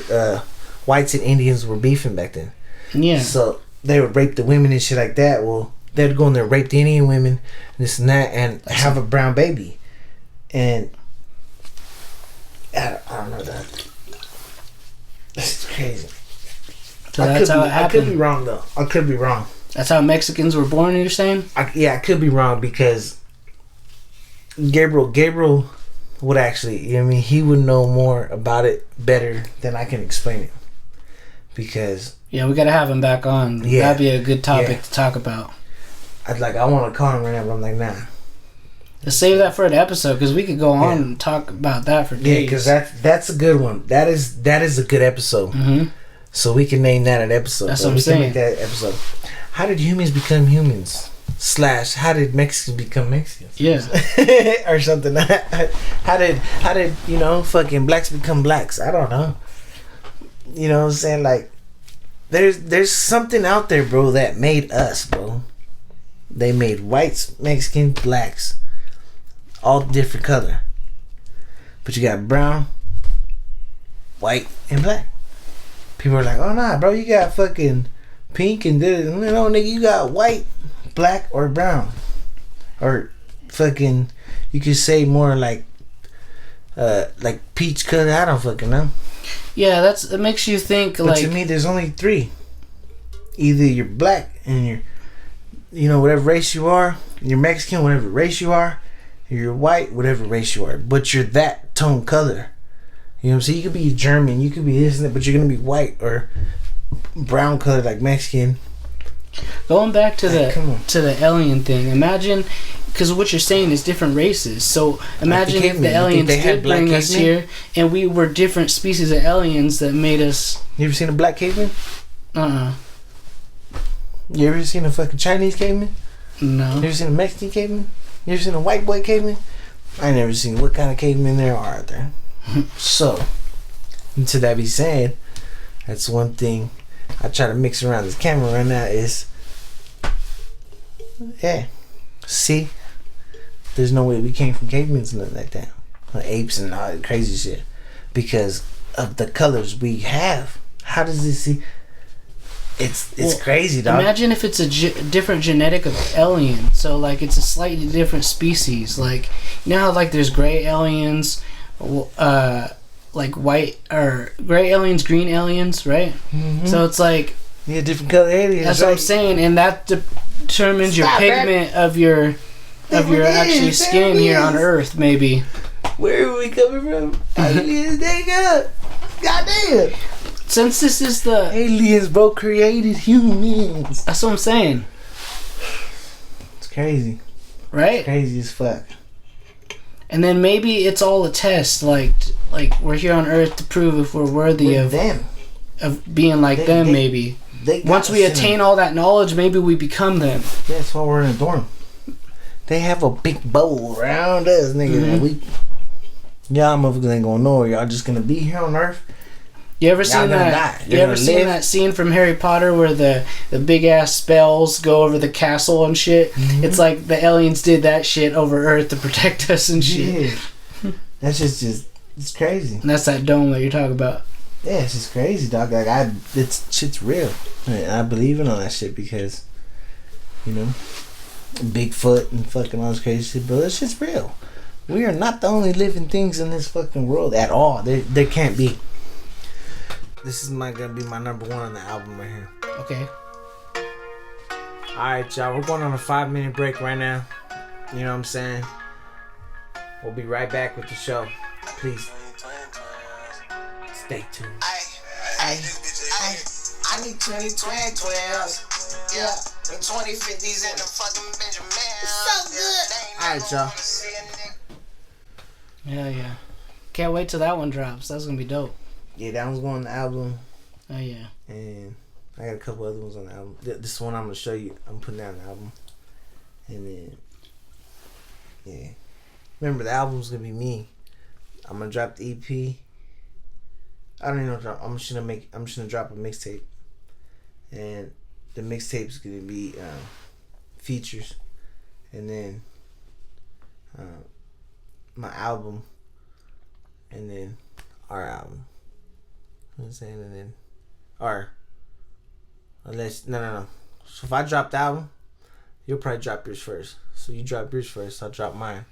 whites and Indians were beefing back then. Yeah. So they would rape the women and shit like that. Well, they'd go in there, rape the Indian women, this and that, and have a brown baby. And I don't know that. That's crazy. So that's how it happened. I could be wrong though. I could be wrong. That's how Mexicans were born. You're saying? I could be wrong because Gabriel would actually, you know what I mean, he would know more about it better than I can explain it. Because we gotta have him back on. That'd be a good topic to talk about. I want to call him right now, but I'm like, nah. Let's save that for an episode because we could go on and talk about that for days. Yeah, because that's a good one. That is a good episode. Mm-hmm. So we can name that an episode. That's what I'm saying. We can make that episode. How did humans become humans? / how did Mexicans become Mexicans? Yeah. Or something. How did fucking blacks become blacks? I don't know. You know what I'm saying? Like, there's something out there, bro, that made us, bro. They made whites, Mexicans, blacks, all different color. But you got brown, white, and black. People are like, oh nah, bro, you got fucking pink and this. No, nigga, you got white, black, or brown, or fucking. You could say more like peach color. I don't fucking know. Yeah, it makes you think. But to me, there's only 3. Either you're black and you're, whatever race you are. You're Mexican, whatever race you are. You're white, whatever race you are. But you're that tone color. You know what I'm saying? You could be German, you could be this and that, but you're gonna be white or brown color like Mexican. Going back to the alien thing, imagine, because what you're saying is different races. So imagine if the aliens did bring us here, and we were different species of aliens that made us. You ever seen a black caveman? You ever seen a fucking Chinese caveman? No. You ever seen a Mexican caveman? You ever seen a white boy caveman? I never seen what kind of cavemen there are out there. So, to that be said, that's one thing I try to mix around this camera right now is, see, there's no way we came from cavemen and nothing like that, or apes and all that crazy shit, because of the colors we have. How does this see? It's crazy, dog. Imagine if it's a different genetic of alien. So like it's a slightly different species. Like you know how like there's gray aliens, like white or gray aliens, green aliens, right? Mm-hmm. So it's like different color aliens. That's what I'm saying, and that determines your pigment of your actually skin here on Earth, maybe. Where are we coming from? Aliens, nigga. Goddamn. Since this is the aliens, bro, created humans. That's what I'm saying. It's crazy, right? It's crazy as fuck. And then maybe it's all a test, like we're here on Earth to prove if we're worthy of them, of being like them. Maybe once we attain all that knowledge, maybe we become them. Yeah, that's why we're in a dorm. They have a big bowl around us, nigga. Mm-hmm. Y'all motherfuckers ain't gonna know. Y'all just gonna be here on Earth. You ever seen that? You ever seen that scene from Harry Potter where the big ass spells go over the castle and shit? Mm-hmm. It's like the aliens did that shit over Earth to protect us and shit. Yeah. That's just it's crazy. And that's that dome that you're talking about. Yeah, it's just crazy, dog. Like shit's real. I believe in all that shit because, Bigfoot and fucking all this crazy shit, but that shit's real. We are not the only living things in this fucking world at all. There can't be. This is gonna be my number 1 on the album right here. Okay. Alright, y'all. We're going on a 5-minute break right now. You know what I'm saying? We'll be right back with the show. Please stay tuned. I need 2012. Yeah. And 2050s in the fucking Benjamin. It's so good. Alright, y'all. Yeah. Can't wait till that one drops. That's gonna be dope. Yeah, that one's going on the album. Oh, yeah. And I got a couple other ones on the album. This one I'm going to show you. I'm putting down the album. And then, yeah. Remember, the album's going to be me. I'm going to drop the EP. I don't even know. I'm just going to drop a mixtape. And the mixtape's going to be features. And then my album. And then our album. You know what I'm saying? And then, no. So if I drop the album, you'll probably drop yours first. So you drop yours first, I'll drop mine.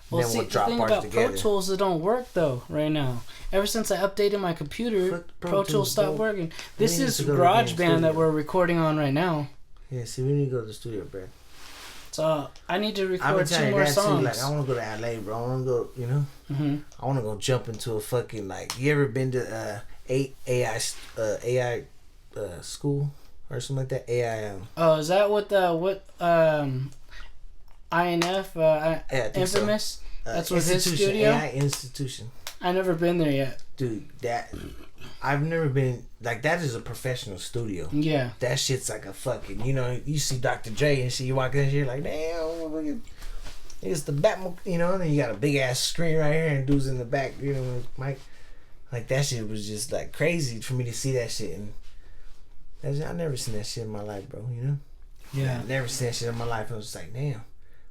Well, then see, we'll drop the thing about together. Pro Tools, it don't work though right now. Ever since I updated my computer, Pro Tools stopped working. This is GarageBand that we're recording on right now. Yeah, see, we need to go to the studio, bro. So I need to record 2 more songs. Too, like, I want to go to LA, bro. I want to go, Mm-hmm. I want to go jump into a fucking, like, you ever been to AI school or something like that? AI. Oh, is that what INF, Infamous. So. That's what his studio. AI Institution. I never been there yet, dude. I've never been like that. Is a professional studio. Yeah, that shit's like a fucking. You see Dr. Dre and shit. You walk in here like, damn, it's the Batman. And then you got a big ass screen right here and dudes in the back. Mike. Like that shit was just like crazy for me to see that shit, and I never seen that shit in my life, bro. Yeah, I never seen that shit in my life. I was just like, damn.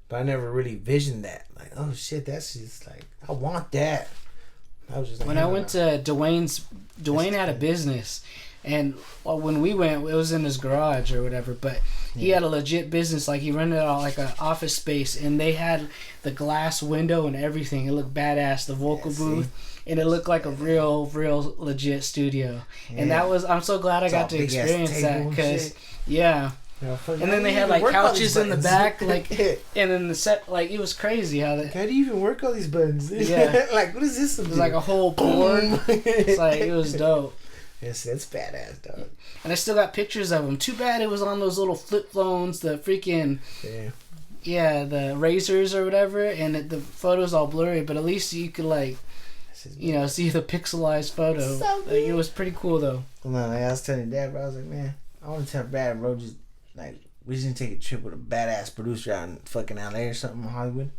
But I never really visioned that. Like, oh shit, that's just like, I want that. I was just like, when I went to Dwayne had a business, and when we went, it was in his garage or whatever. But he had a legit business. Like he rented out like an office space, and they had the glass window and everything. It looked badass. The vocal booth, and it looked like a real legit studio. Yeah. And that was, I'm so glad I got to experience that because and then they had like couches in the back, like, and then the set, like, it was crazy how that. How do you even work all these buttons? Yeah, like, what is this? It was like a whole board. It's like, it was dope. Yes, that's badass, dog. And I still got pictures of them. Too bad it was on those little flip phones, the freaking the razors or whatever, and the photos all blurry. But at least you could like, see the pixelized photo. So like, it was pretty cool though. No, I was telling Dad, bro. I was like, man, I want to tell Brad, bro, just. Like, we just need to take a trip with a badass producer out in fucking LA or something in Hollywood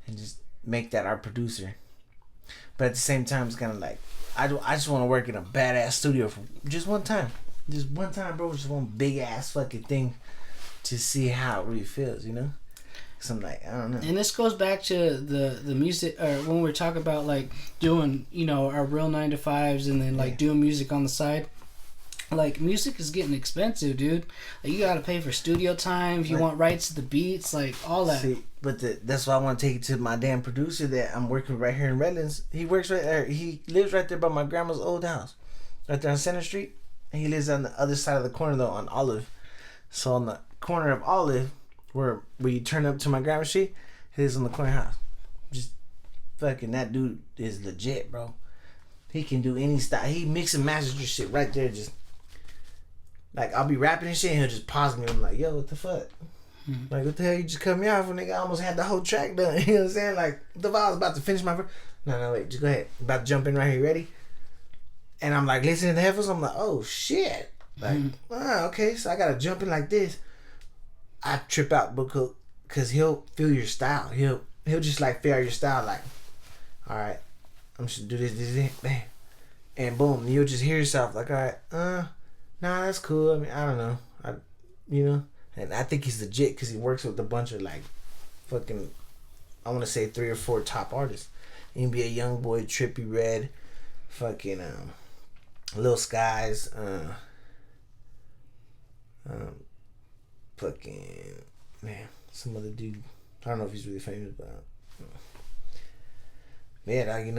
and just make that our producer. But at the same time, it's kind of like, I just want to work in a badass studio for just one time. Just one time, bro. Just one big ass fucking thing to see how it really feels, So I'm like, I don't know. And this goes back to the music, or when we're talking about like doing, our real 9-to-5s and then like doing music on the side. Like, music is getting expensive, dude. Like, you gotta pay for studio time if you want rights to the beats, like, all that. See, but that's why I want to take it to my damn producer that I'm working right here in Redlands. He works right there. He lives right there by my grandma's old house. Right there on Center Street. And he lives on the other side of the corner, though, on Olive. So, on the corner of Olive, where you turn up to my grandma's street, he lives on the corner house. Just fucking, that dude is legit, bro. He can do any style. He mix and matches your shit right there, just... Like, I'll be rapping and shit, and he'll just pause me. I'm like, yo, what the fuck? Like, what the hell you just cut me off when nigga almost had the whole track done? You know what I'm saying? Like, the I was about to finish my verse. No, wait, just go ahead. About to jump in right here, ready? And I'm like, listening to the headphones, I'm like, oh, shit. Like, okay, so I gotta jump in like this. I trip out because he'll feel your style. He'll just, like, feel your style, like, all right, I'm just do this, bam. And boom, you'll just hear yourself, like, all right, nah, that's cool. I mean, I don't know. And I think he's legit because he works with a bunch of like fucking, I want to say 3 or 4 top artists. NBA Youngboy, Trippie Redd, fucking Lil Skies, fucking, man, some other dude. I don't know if he's really famous, but yeah, dog,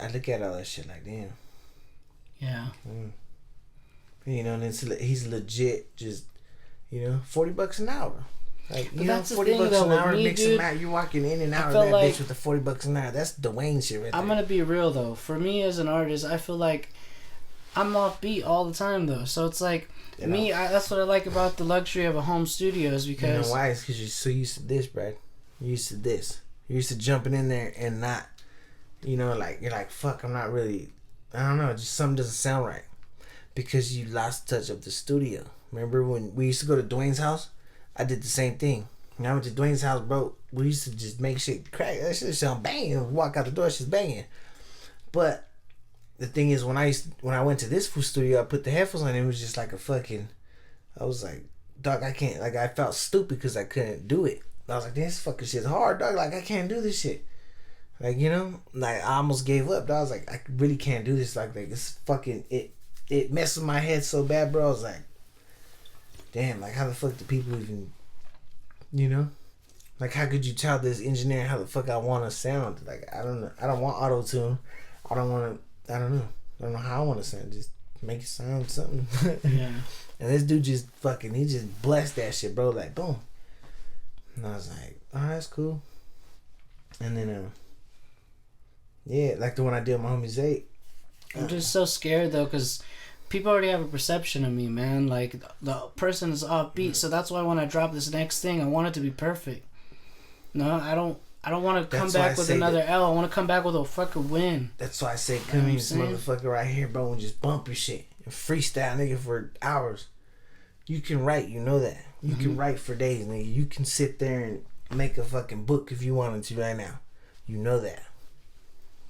I look at all that shit like, damn. Yeah. And he's legit, just, $40 an hour. Like, that's $40 an hour, mix and match. You're walking in and out of that bitch with the $40 an hour. That's Dwayne shit right there. I'm gonna be real though. For me as an artist, I feel like I'm off beat all the time though. So it's like that's what I like about the luxury of a home studio is because. You know why? It's because you're so used to this, Brad. You're used to this. You're used to jumping in there and not, like you're like, fuck, I'm not really. I don't know. Just something doesn't sound right. Because you lost touch of the studio. Remember when we used to go to Dwayne's house? I did the same thing. When I went to Dwayne's house, bro, we used to just make shit crack. That shit sound banging. Walk out the door, shit's banging. But the thing is, when I went to this food studio, I put the headphones on. It was just like a fucking. I was like, dog, I can't. Like, I felt stupid because I couldn't do it. I was like, this fucking shit's hard, dog. Like, I can't do this shit. Like, like I almost gave up. Dog. I was like, I really can't do this. Like it's fucking it. It messed with my head so bad, bro. I was like, damn, like, how the fuck do people even, Like, how could you tell this engineer how the fuck I want to sound? Like, I don't know. I don't want auto-tune. I don't know. I don't know how I want to sound. Just make it sound something. Yeah. And this dude just fucking, he just blessed that shit, bro. Like, boom. And I was like, oh, that's cool. And then, like the one I did with my homie Zay. I'm just so scared though, because people already have a perception of me, man. Like the person is offbeat, so that's why when I drop this next thing, I want it to be perfect. No, I don't want to come back with another L. I want to come back with a fucking win. That's why I say come in this motherfucker right here, bro, and just bump your shit and freestyle, nigga, for hours. You can write, you know that. You can write for days, nigga. You can sit there and make a fucking book if you wanted to right now. You know that.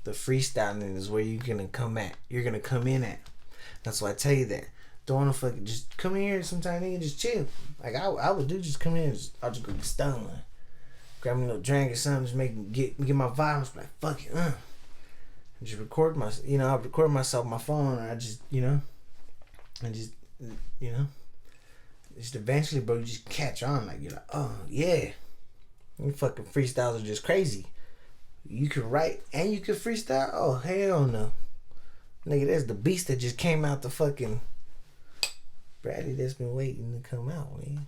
The freestyling is where you're gonna come at. You're gonna come in at. That's why I tell you that. Don't wanna fucking just come in here sometime, nigga, just chill. Like I would do, just come in and I'll just go get stoned. Like, grab me a little drink or something, just get my vibes, like fuck it, and just record I record myself on my phone, and I just, just eventually, bro, you just catch on, like, you're like, oh yeah, you fucking freestyles are just crazy. You can write and you can freestyle. Oh hell no, nigga, that's the beast that just came out the fucking Bradley that's been waiting to come out, man.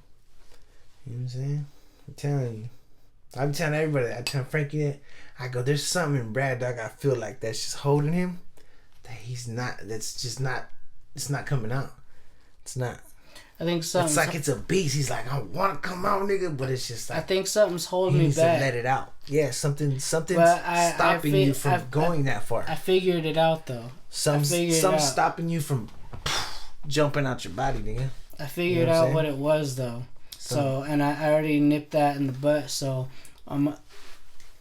You know what I'm saying? I'm telling you. I'm telling everybody. I tell Frankie that. I go, there's something in Brad, dog. I feel like that's just holding him. That he's not. That's just not. It's not coming out. It's not. I think something. It's like it's a beast. He's like, I want to come out, nigga, but it's just like. I think something's holding me back. He needs to let it out. Yeah, something's stopping you from going that far. I figured it out though. Something's stopping you from jumping out your body, nigga. I figured out what it was though. So, and I already nipped that in the butt. So,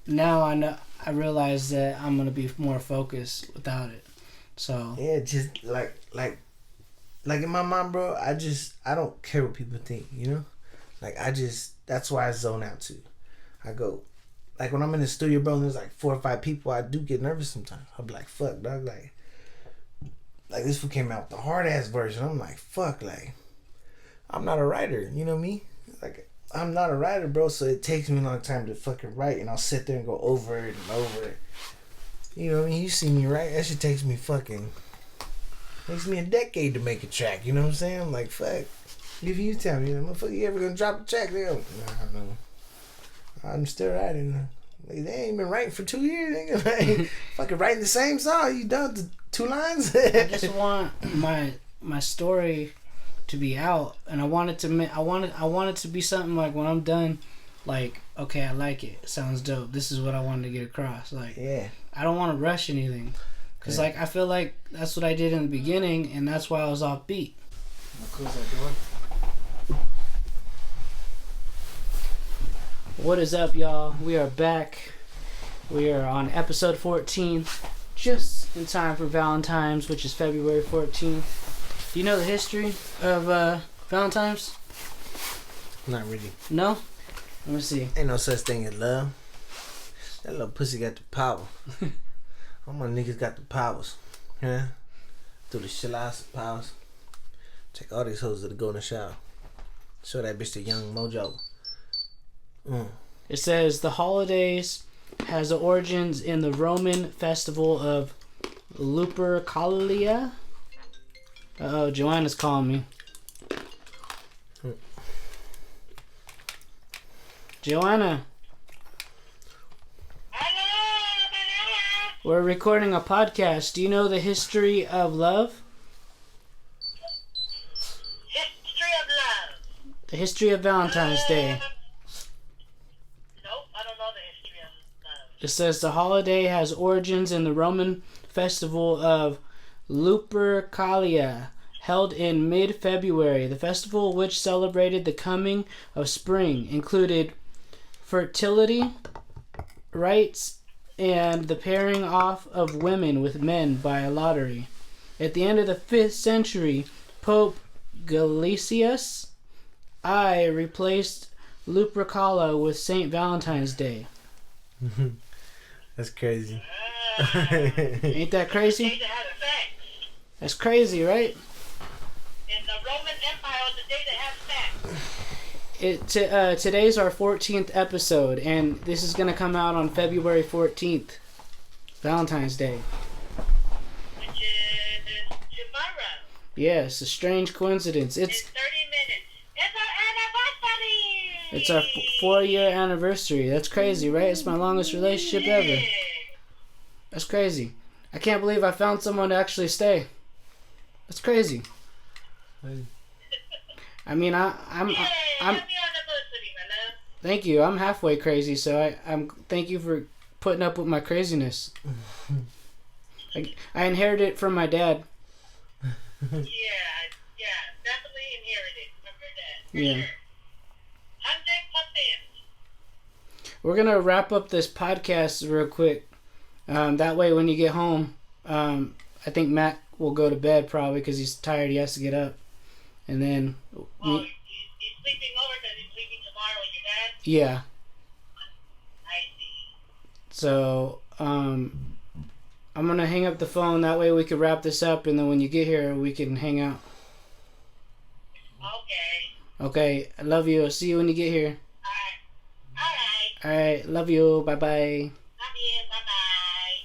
now I know. I realize that I'm gonna be more focused without it. So yeah, just like in my mind, bro. I don't care what people think, you know. Like that's why I zone out too. I go, like when I'm in the studio, bro, and there's like 4 or 5 people, I do get nervous sometimes. I'll be like, fuck, dog, like this fool came out with the hard ass version. I'm like, fuck, like I'm not a writer, you know me? Like I'm not a writer, bro, so it takes me a long time to fucking write, and I'll sit there and go over it and over it. You know what I mean? You see me write, that shit takes me a decade to make a track, you know what I'm saying? I'm like, fuck. If you tell me, motherfucker, you ever gonna drop a track? They go, nah, no. I'm still writing. Like, they ain't been writing for 2 years, nigga. Like, fucking writing the same song. You done the 2 lines? I just want my story to be out, and I want it to be something like when I'm done, like, okay, I like it. It sounds dope. This is what I wanted to get across. Like, yeah. I don't want to rush anything. Because, like, I feel like that's what I did in the beginning, and that's why I was offbeat. I'll close that door. What is up, y'all? We are back. We are on episode 14, just in time for Valentine's, which is February 14th. Do you know the history of Valentine's? Not really. No? Let me see. Ain't no such thing as love. That little pussy got the power. All my niggas got the powers. Yeah? Do the shit powers. Take all these hoes to go in the shower. Show that bitch the young mojo. It says the holidays has origins in the Roman festival of Lupercalia. Uh-oh, Joanna's calling me. Joanna. We're recording a podcast. Do you know the history of love? History of love. The history of Valentine's Day. Nope, I don't know the history of love. It says the holiday has origins in the Roman festival of Lupercalia, held in mid-February. The festival, which celebrated the coming of spring, included fertility rites and the pairing off of women with men by a lottery. At the end of the 5th century, Pope Gelasius I replaced Lupercalia with St. Valentine's Day. That's crazy. Ain't that crazy? That's crazy, right? In the Roman Empire, the day they have sex. Today's our 14th episode, and this is going to come out on February 14th, Valentine's Day. Which is tomorrow. Yes, a strange coincidence. It's 30 minutes. It's It's our anniversary. our 4-year anniversary. That's crazy, right? It's my longest relationship ever. That's crazy. I can't believe I found someone to actually stay. That's crazy. I mean, I'm Happy anniversary, my love. Thank you. I'm halfway crazy, so I'm thank you for putting up with my craziness. I inherited it from my dad. Yeah, definitely inherited. Remember that. For Yeah. sure. 100%. We're gonna wrap up this podcast real quick. That way, when you get home, I think Matt will go to bed probably because he's tired. He has to get up, and then. Oh, he's sleeping over because he's leaving tomorrow with your dad? Yeah. I see. So, I'm gonna hang up the phone. That way, we can wrap this up, and then when you get here, we can hang out. Okay. Okay. I love you. I'll see you when you get here. Alright. All right. Love you. Bye bye. Love you. Bye-bye.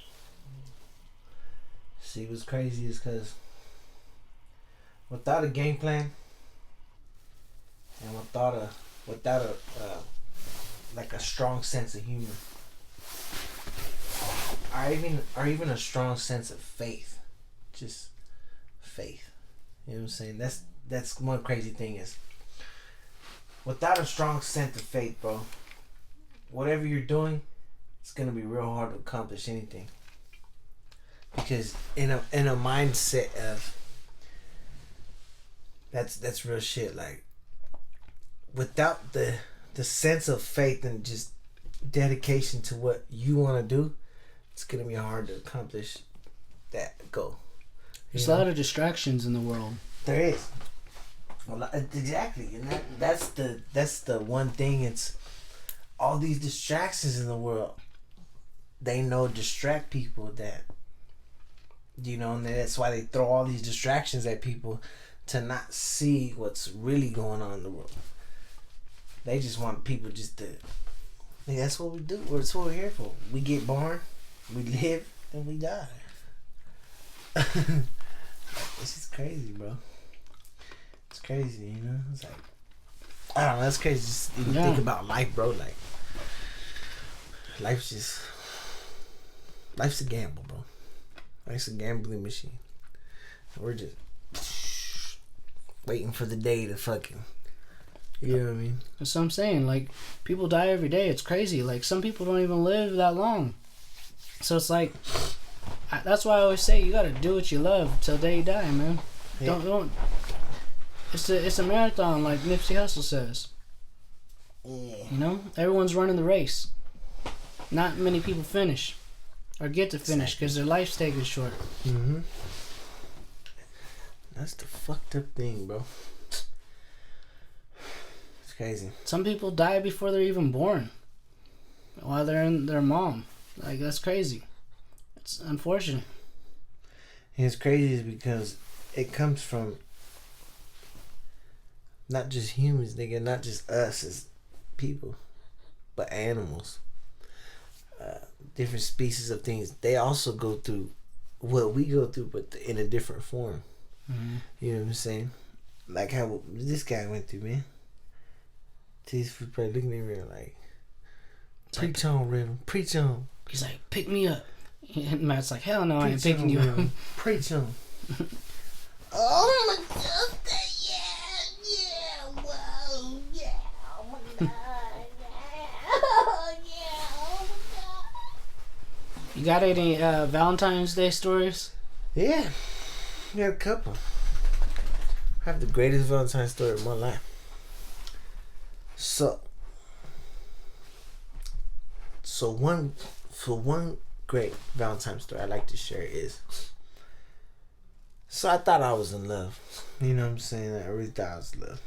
See, what's crazy is because without a game plan and without a like a strong sense of humor, or even a strong sense of faith, just faith. You know what I'm saying? That's one crazy thing is without a strong sense of faith, bro. Whatever you're doing, it's gonna be real hard to accomplish anything. Because in a mindset of that's real shit. Like without the sense of faith and just dedication to what you want to do, it's gonna be hard to accomplish that goal. There's a lot of distractions in the world. There is. Well, exactly, and that's the one thing. It's all these distractions in the world. They distract people that. And that's why they throw all these distractions at people to not see what's really going on in the world. They just want people just to. That's what we do. That's what we're here for. We get born, we live, and we die. This is crazy, bro. It's crazy, It's like I don't know. That's crazy. Just even think about life, bro. Like life's a gamble, bro. Life's a gambling machine. We're just waiting for the day to fucking. You know what I mean? That's what I'm saying. Like, people die every day. It's crazy. Like, some people don't even live that long. So it's like, that's why I always say you gotta do what you love till day you die, man. Yeah. Don't. It's a marathon, like Nipsey Hussle says. Yeah. Everyone's running the race. Not many people finish or get to finish because their life's taken short. Mm-hmm. That's the fucked up thing, bro. It's crazy. Some people die before they're even born, while they're in their mom. Like, that's crazy. It's unfortunate. And it's crazy because it comes from not just humans, nigga, not just us as people, but animals. Different species of things. They also go through what we go through, but in a different form. Mm-hmm. You know what I'm saying? Like how this guy went through, man. He's probably looking at me like, preach on, Reverend, preach on. He's like, pick me up. And Matt's like, hell no, I ain't Preach picking you up. Preach on. Oh my God, yeah, whoa, yeah, oh my God, You got any Valentine's Day stories? Yeah, we got a couple. I have the greatest Valentine's story of my life. So one great Valentine's story I like to share is. So I thought I was in love. You know what I'm saying? I really thought I was in love.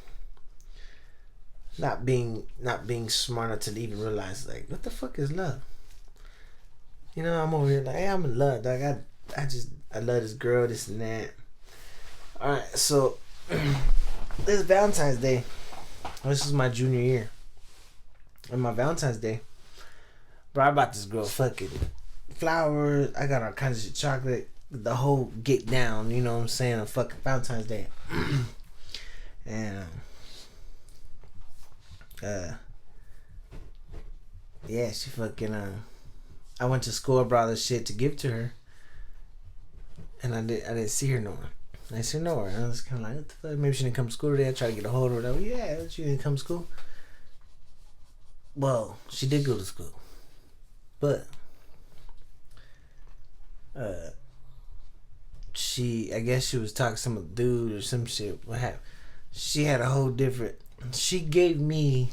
Not being smart enough to even realize, like, what the fuck is love? I'm over here like, hey, I'm in love, dog. I love this girl, this and that. Alright, so this Valentine's Day. This is my junior year. On my Valentine's Day, bro, I bought this girl fucking flowers. I got all kinds of shit, chocolate, the whole get down. You know what I'm saying? On fucking Valentine's Day, and yeah, she fucking I went to school. I brought this shit to give to her, and I didn't see her nowhere. I see her nowhere. And I was kind of like, what the fuck? Maybe she didn't come to school today. I tried to get a hold of her. Yeah, she didn't come to school. well, she did go to school, but I guess she was talking to some dude or some shit. What happened? She had a whole different. She gave me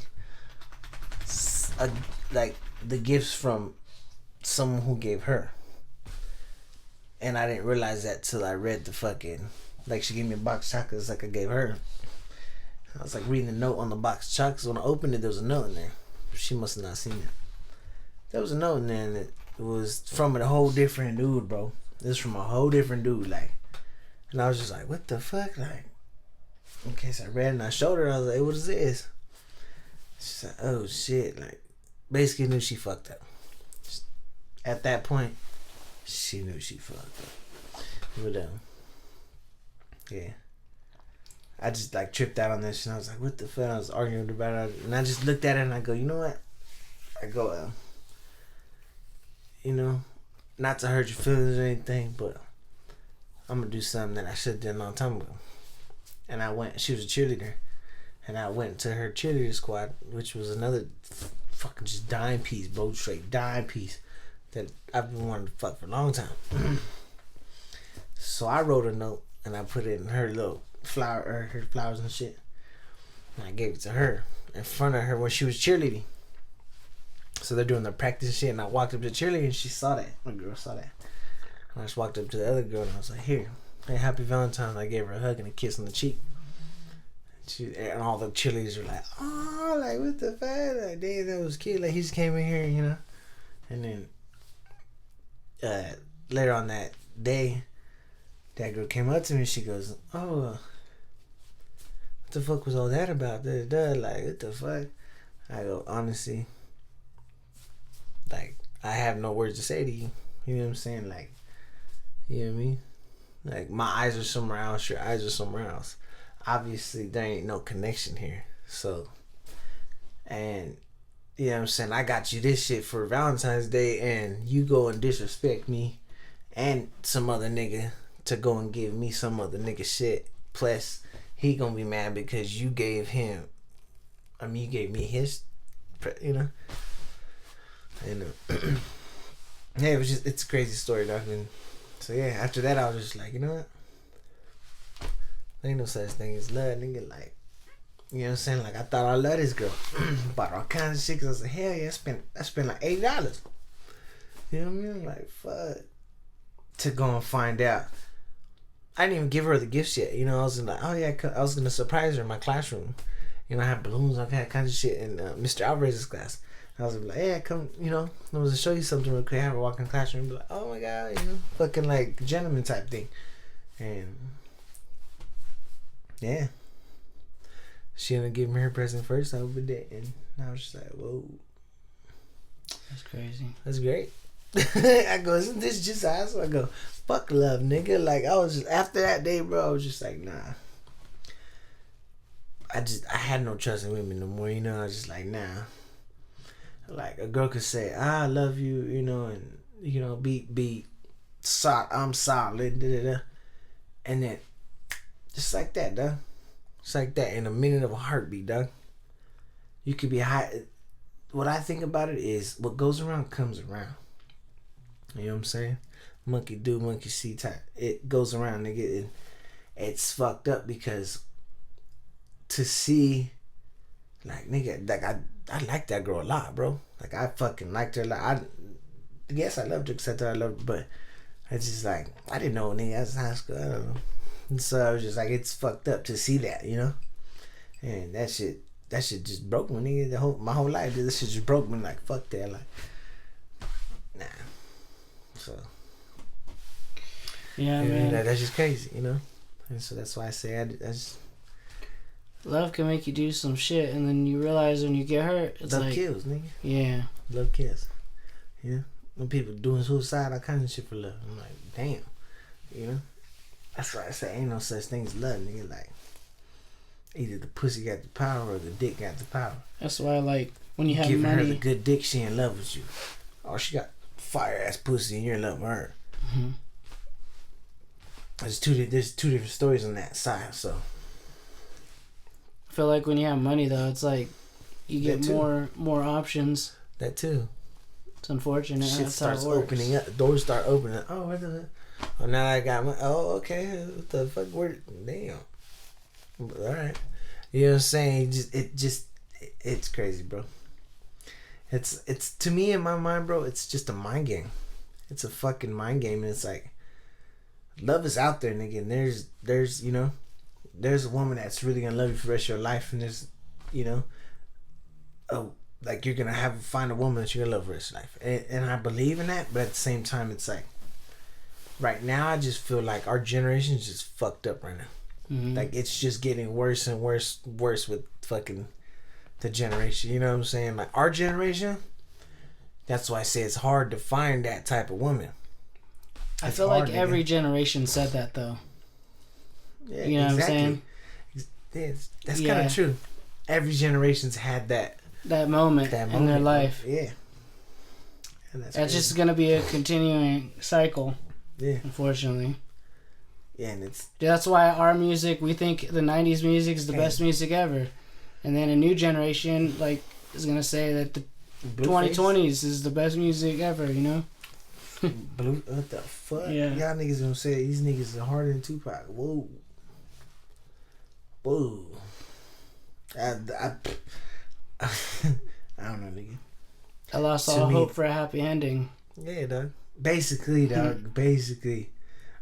the gifts from someone who gave her, and I didn't realize that till I read the fucking. Like, she gave me a box of chocolates like I gave her. I was like reading the note on the box of chocolates. When I opened it, there was a note in there. She must have not seen it. There was a note in there, and it was from a whole different dude, bro. This is from a whole different dude, like. And I was just like, what the fuck? Like, in case I read it and I showed her, I was like, what is this? She's like, oh shit. Like, basically knew she fucked up. At that point, she knew she fucked up. But, yeah. I just, like, tripped out on this, and I was like, what the fuck? I was arguing about it, and I just looked at it, and I go, you know what? I go, you know, not to hurt your feelings or anything, but I'm gonna do something that I should have done a long time ago. And I went. She was a cheerleader, and I went to her cheerleader squad, which was another fucking just dime piece, bro, straight dime piece that I've been wanting to fuck for a long time. So I wrote a note and I put it in her little flower, or her flowers and shit, and I gave it to her in front of her when she was cheerleading. So they're doing their practice and shit, and I walked up to the cheerleader and she saw that. My girl saw that. And I just walked up to the other girl and I was like, here, hey, happy Valentine's. I gave her a hug and a kiss on the cheek. And all the cheerleaders were like, oh, like, what the fuck? Like, damn, that was cute. Like, he just came in here, you know. And then later on that day, that girl came up to me and she goes, oh, what the fuck was all that about? Like, what the fuck? I go, honestly, like, I have no words to say to you. You know what I'm saying? Like, you know what I mean? Like, my eyes are somewhere else, your eyes are somewhere else. Obviously, there ain't no connection here. So, and, you know what I'm saying? I got you this shit for Valentine's Day, and you go and disrespect me and some other nigga to go and give me some other nigga shit. Plus, he gonna be mad because you gave him, I mean, you gave me his, you know? And, yeah, it was just, it's a crazy story, dog. And so, yeah, after that, I was just like, you know what? There ain't no such thing as love, nigga. Like, you know what I'm saying? Like, I thought I loved this girl. Bought all kinds of shit, because I said, hell yeah, I spent like $8. You know what I mean? Like, fuck. To go and find out. I didn't even give her the gifts yet. You know, I was like, oh yeah, I was going to surprise her in my classroom. You know, I had balloons, I had kinds of shit in Mr. Alvarez's class. I was like, hey, come, you know, I was to show you something real quick. I have her walk in the classroom and be like, oh my god, you know, fucking like gentleman type thing. And yeah, she ended up giving me her present first. I opened it and I was just like, whoa, that's crazy. That's great. I go, isn't this just awesome? I go, fuck love, nigga. Like, I was just, after that day, bro, I was just like, nah. I had no trust in women no more, you know. I was just like, nah. Like, a girl could say, I love you, you know, and, you know, be solid, I'm solid, da-da-da. And then, just like that, dog. Just like that, in a minute of a heartbeat, dog. You could be high. What I think about it is, what goes around comes around. You know what I'm saying? Monkey do, monkey see type. It goes around, nigga. It's fucked up because to see, like, nigga, like, I like that girl a lot, bro. Like, I fucking liked her a lot. Yes, I loved her, except that I loved her, but I just, like, I didn't know, nigga, that's high school, I don't know. And so I was just like, it's fucked up to see that, you know? And that shit just broke me, nigga. My whole life, this shit just broke me. Like, fuck that, like, nah. So, yeah, man. That's just crazy, you know? And so that's why I say I just... Love can make you do some shit, and then you realize when you get hurt, it's love like... kills, nigga. Yeah. Love kills. Yeah? When people doing suicide, all kinds of shit for love. I'm like, damn. You know? That's why I say ain't no such thing as love, nigga. Like, either the pussy got the power or the dick got the power. That's why, like, when you have giving money... her the good dick, she in love with you. Or she got fire-ass pussy and you're in love with her. Mm-hmm. There's two different stories on that side, so... I feel like when you have money, though, it's like you get more options. That too. It's unfortunate. Shit starts opening up. Doors start opening up. Oh, what the? Oh, now I got my. Oh, okay. What the fuck? Where? Damn. All right. You know what I'm saying? It's crazy, bro. It's to me in my mind, bro. It's just a mind game. It's a fucking mind game, and it's like, love is out there, nigga. And there's you know, there's a woman that's really gonna love you for the rest of your life, and there's, you know, like you're gonna find a woman that you're gonna love for the rest of your life, and I believe in that. But at the same time, it's like, right now, I just feel like our generation is just fucked up right now. Mm-hmm. Like it's just getting worse and worse with fucking the generation. You know what I'm saying? Like our generation. That's why I say it's hard to find that type of woman. I feel like every generation said that though. Yeah, you know exactly. What I'm saying? That's kind of true. Every generation's had that moment in their life. Yeah. And that's just gonna be a continuing cycle. Yeah. Unfortunately. Yeah, and that's why our music, we think the 90s music is the best music ever. And then a new generation like is gonna say that the 2020s is the best music ever, you know? What the fuck? Yeah. Y'all niggas gonna say these niggas are harder than Tupac. Whoa. I don't know, nigga. I lost all hope for a happy ending. Yeah, dog. Basically, dog. Basically.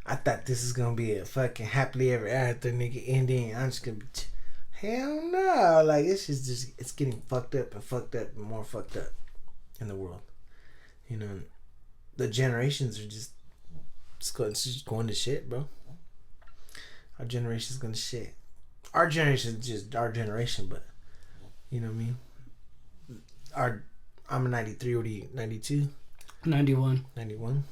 I thought this is gonna be a fucking happily ever after, nigga, ending. I'm just gonna be hell no. Like it's just it's getting fucked up and more fucked up in the world. You know, the generations are just going to shit, bro. Our generation's going to shit. Our generation is just our generation, but you know what I mean? I'm a 93, what are you, 92? 91. 91.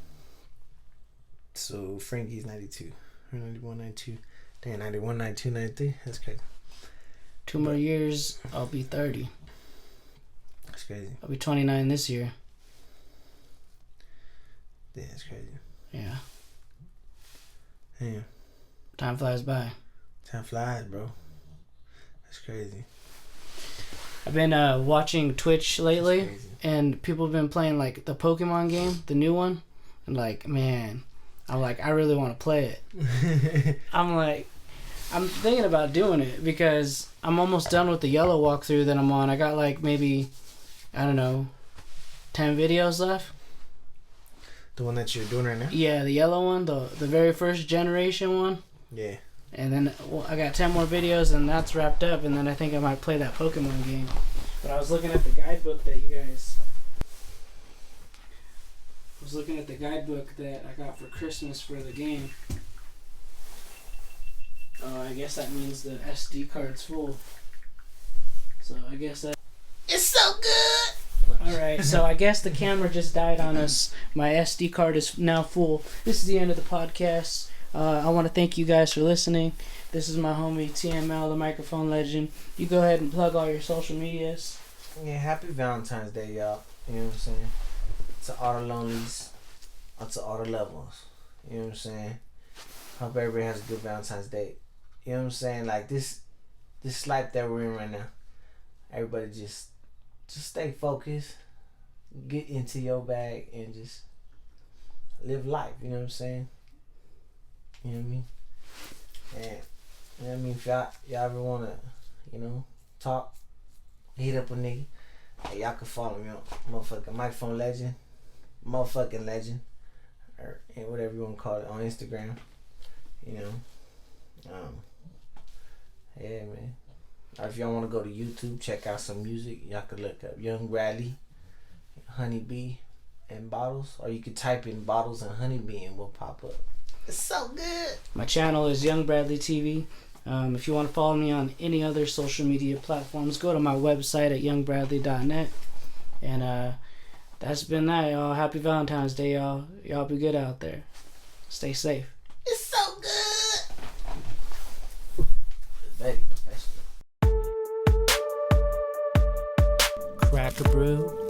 So Frankie's 92. 91, 92. Damn, 91, 92, 93. That's crazy. 2 more years, I'll be 30. That's crazy. I'll be 29 this year. Yeah, that's crazy. Yeah. Damn. Time flies by. Time flies, bro. That's crazy. I've been watching Twitch lately, and people have been playing like the Pokemon game, the new one, and like, man, I'm like, I really want to play it. I'm thinking about doing it because I'm almost done with the yellow walkthrough that I'm on. I got like maybe, I don't know, 10 videos left. The one that you're doing right now? Yeah, the yellow one, the very first generation one. Yeah. And then I got 10 more videos and that's wrapped up, and then I think I might play that Pokemon game. But I was looking at the guidebook that I got for Christmas for the game. I guess that means the SD card's full. So I guess that... It's so good! Alright, so I guess the camera just died on us. My SD card is now full. This is the end of the podcast. I want to thank you guys for listening. This is my homie T.M.L, the microphone legend. You go ahead and plug all your social medias. Yeah, happy Valentine's Day, y'all. You know what I'm saying? To all the lonelies. To all the loved ones. You know what I'm saying? Hope everybody has a good Valentine's Day. You know what I'm saying? Like this life that we're in right now. Everybody just stay focused. Get into your bag and just live life. You know what I'm saying? You know what I mean? And you know what I mean? If y'all ever wanna, talk, hit up a nigga, hey, y'all can follow me on motherfucking microphone legend, motherfucking legend, or whatever you wanna call it on Instagram. Yeah, man. Or if y'all wanna go to YouTube, check out some music, y'all can look up Young Bradley, Honeybee, and Bottles, or you could type in Bottles and Honeybee and we'll pop up. It's so good. My channel is Young Bradley TV. If you want to follow me on any other social media platforms, go to my website at youngbradley.net. And that's been that, y'all. Happy Valentine's Day, y'all. Y'all be good out there. Stay safe. It's so good. Very professional. Crack a brew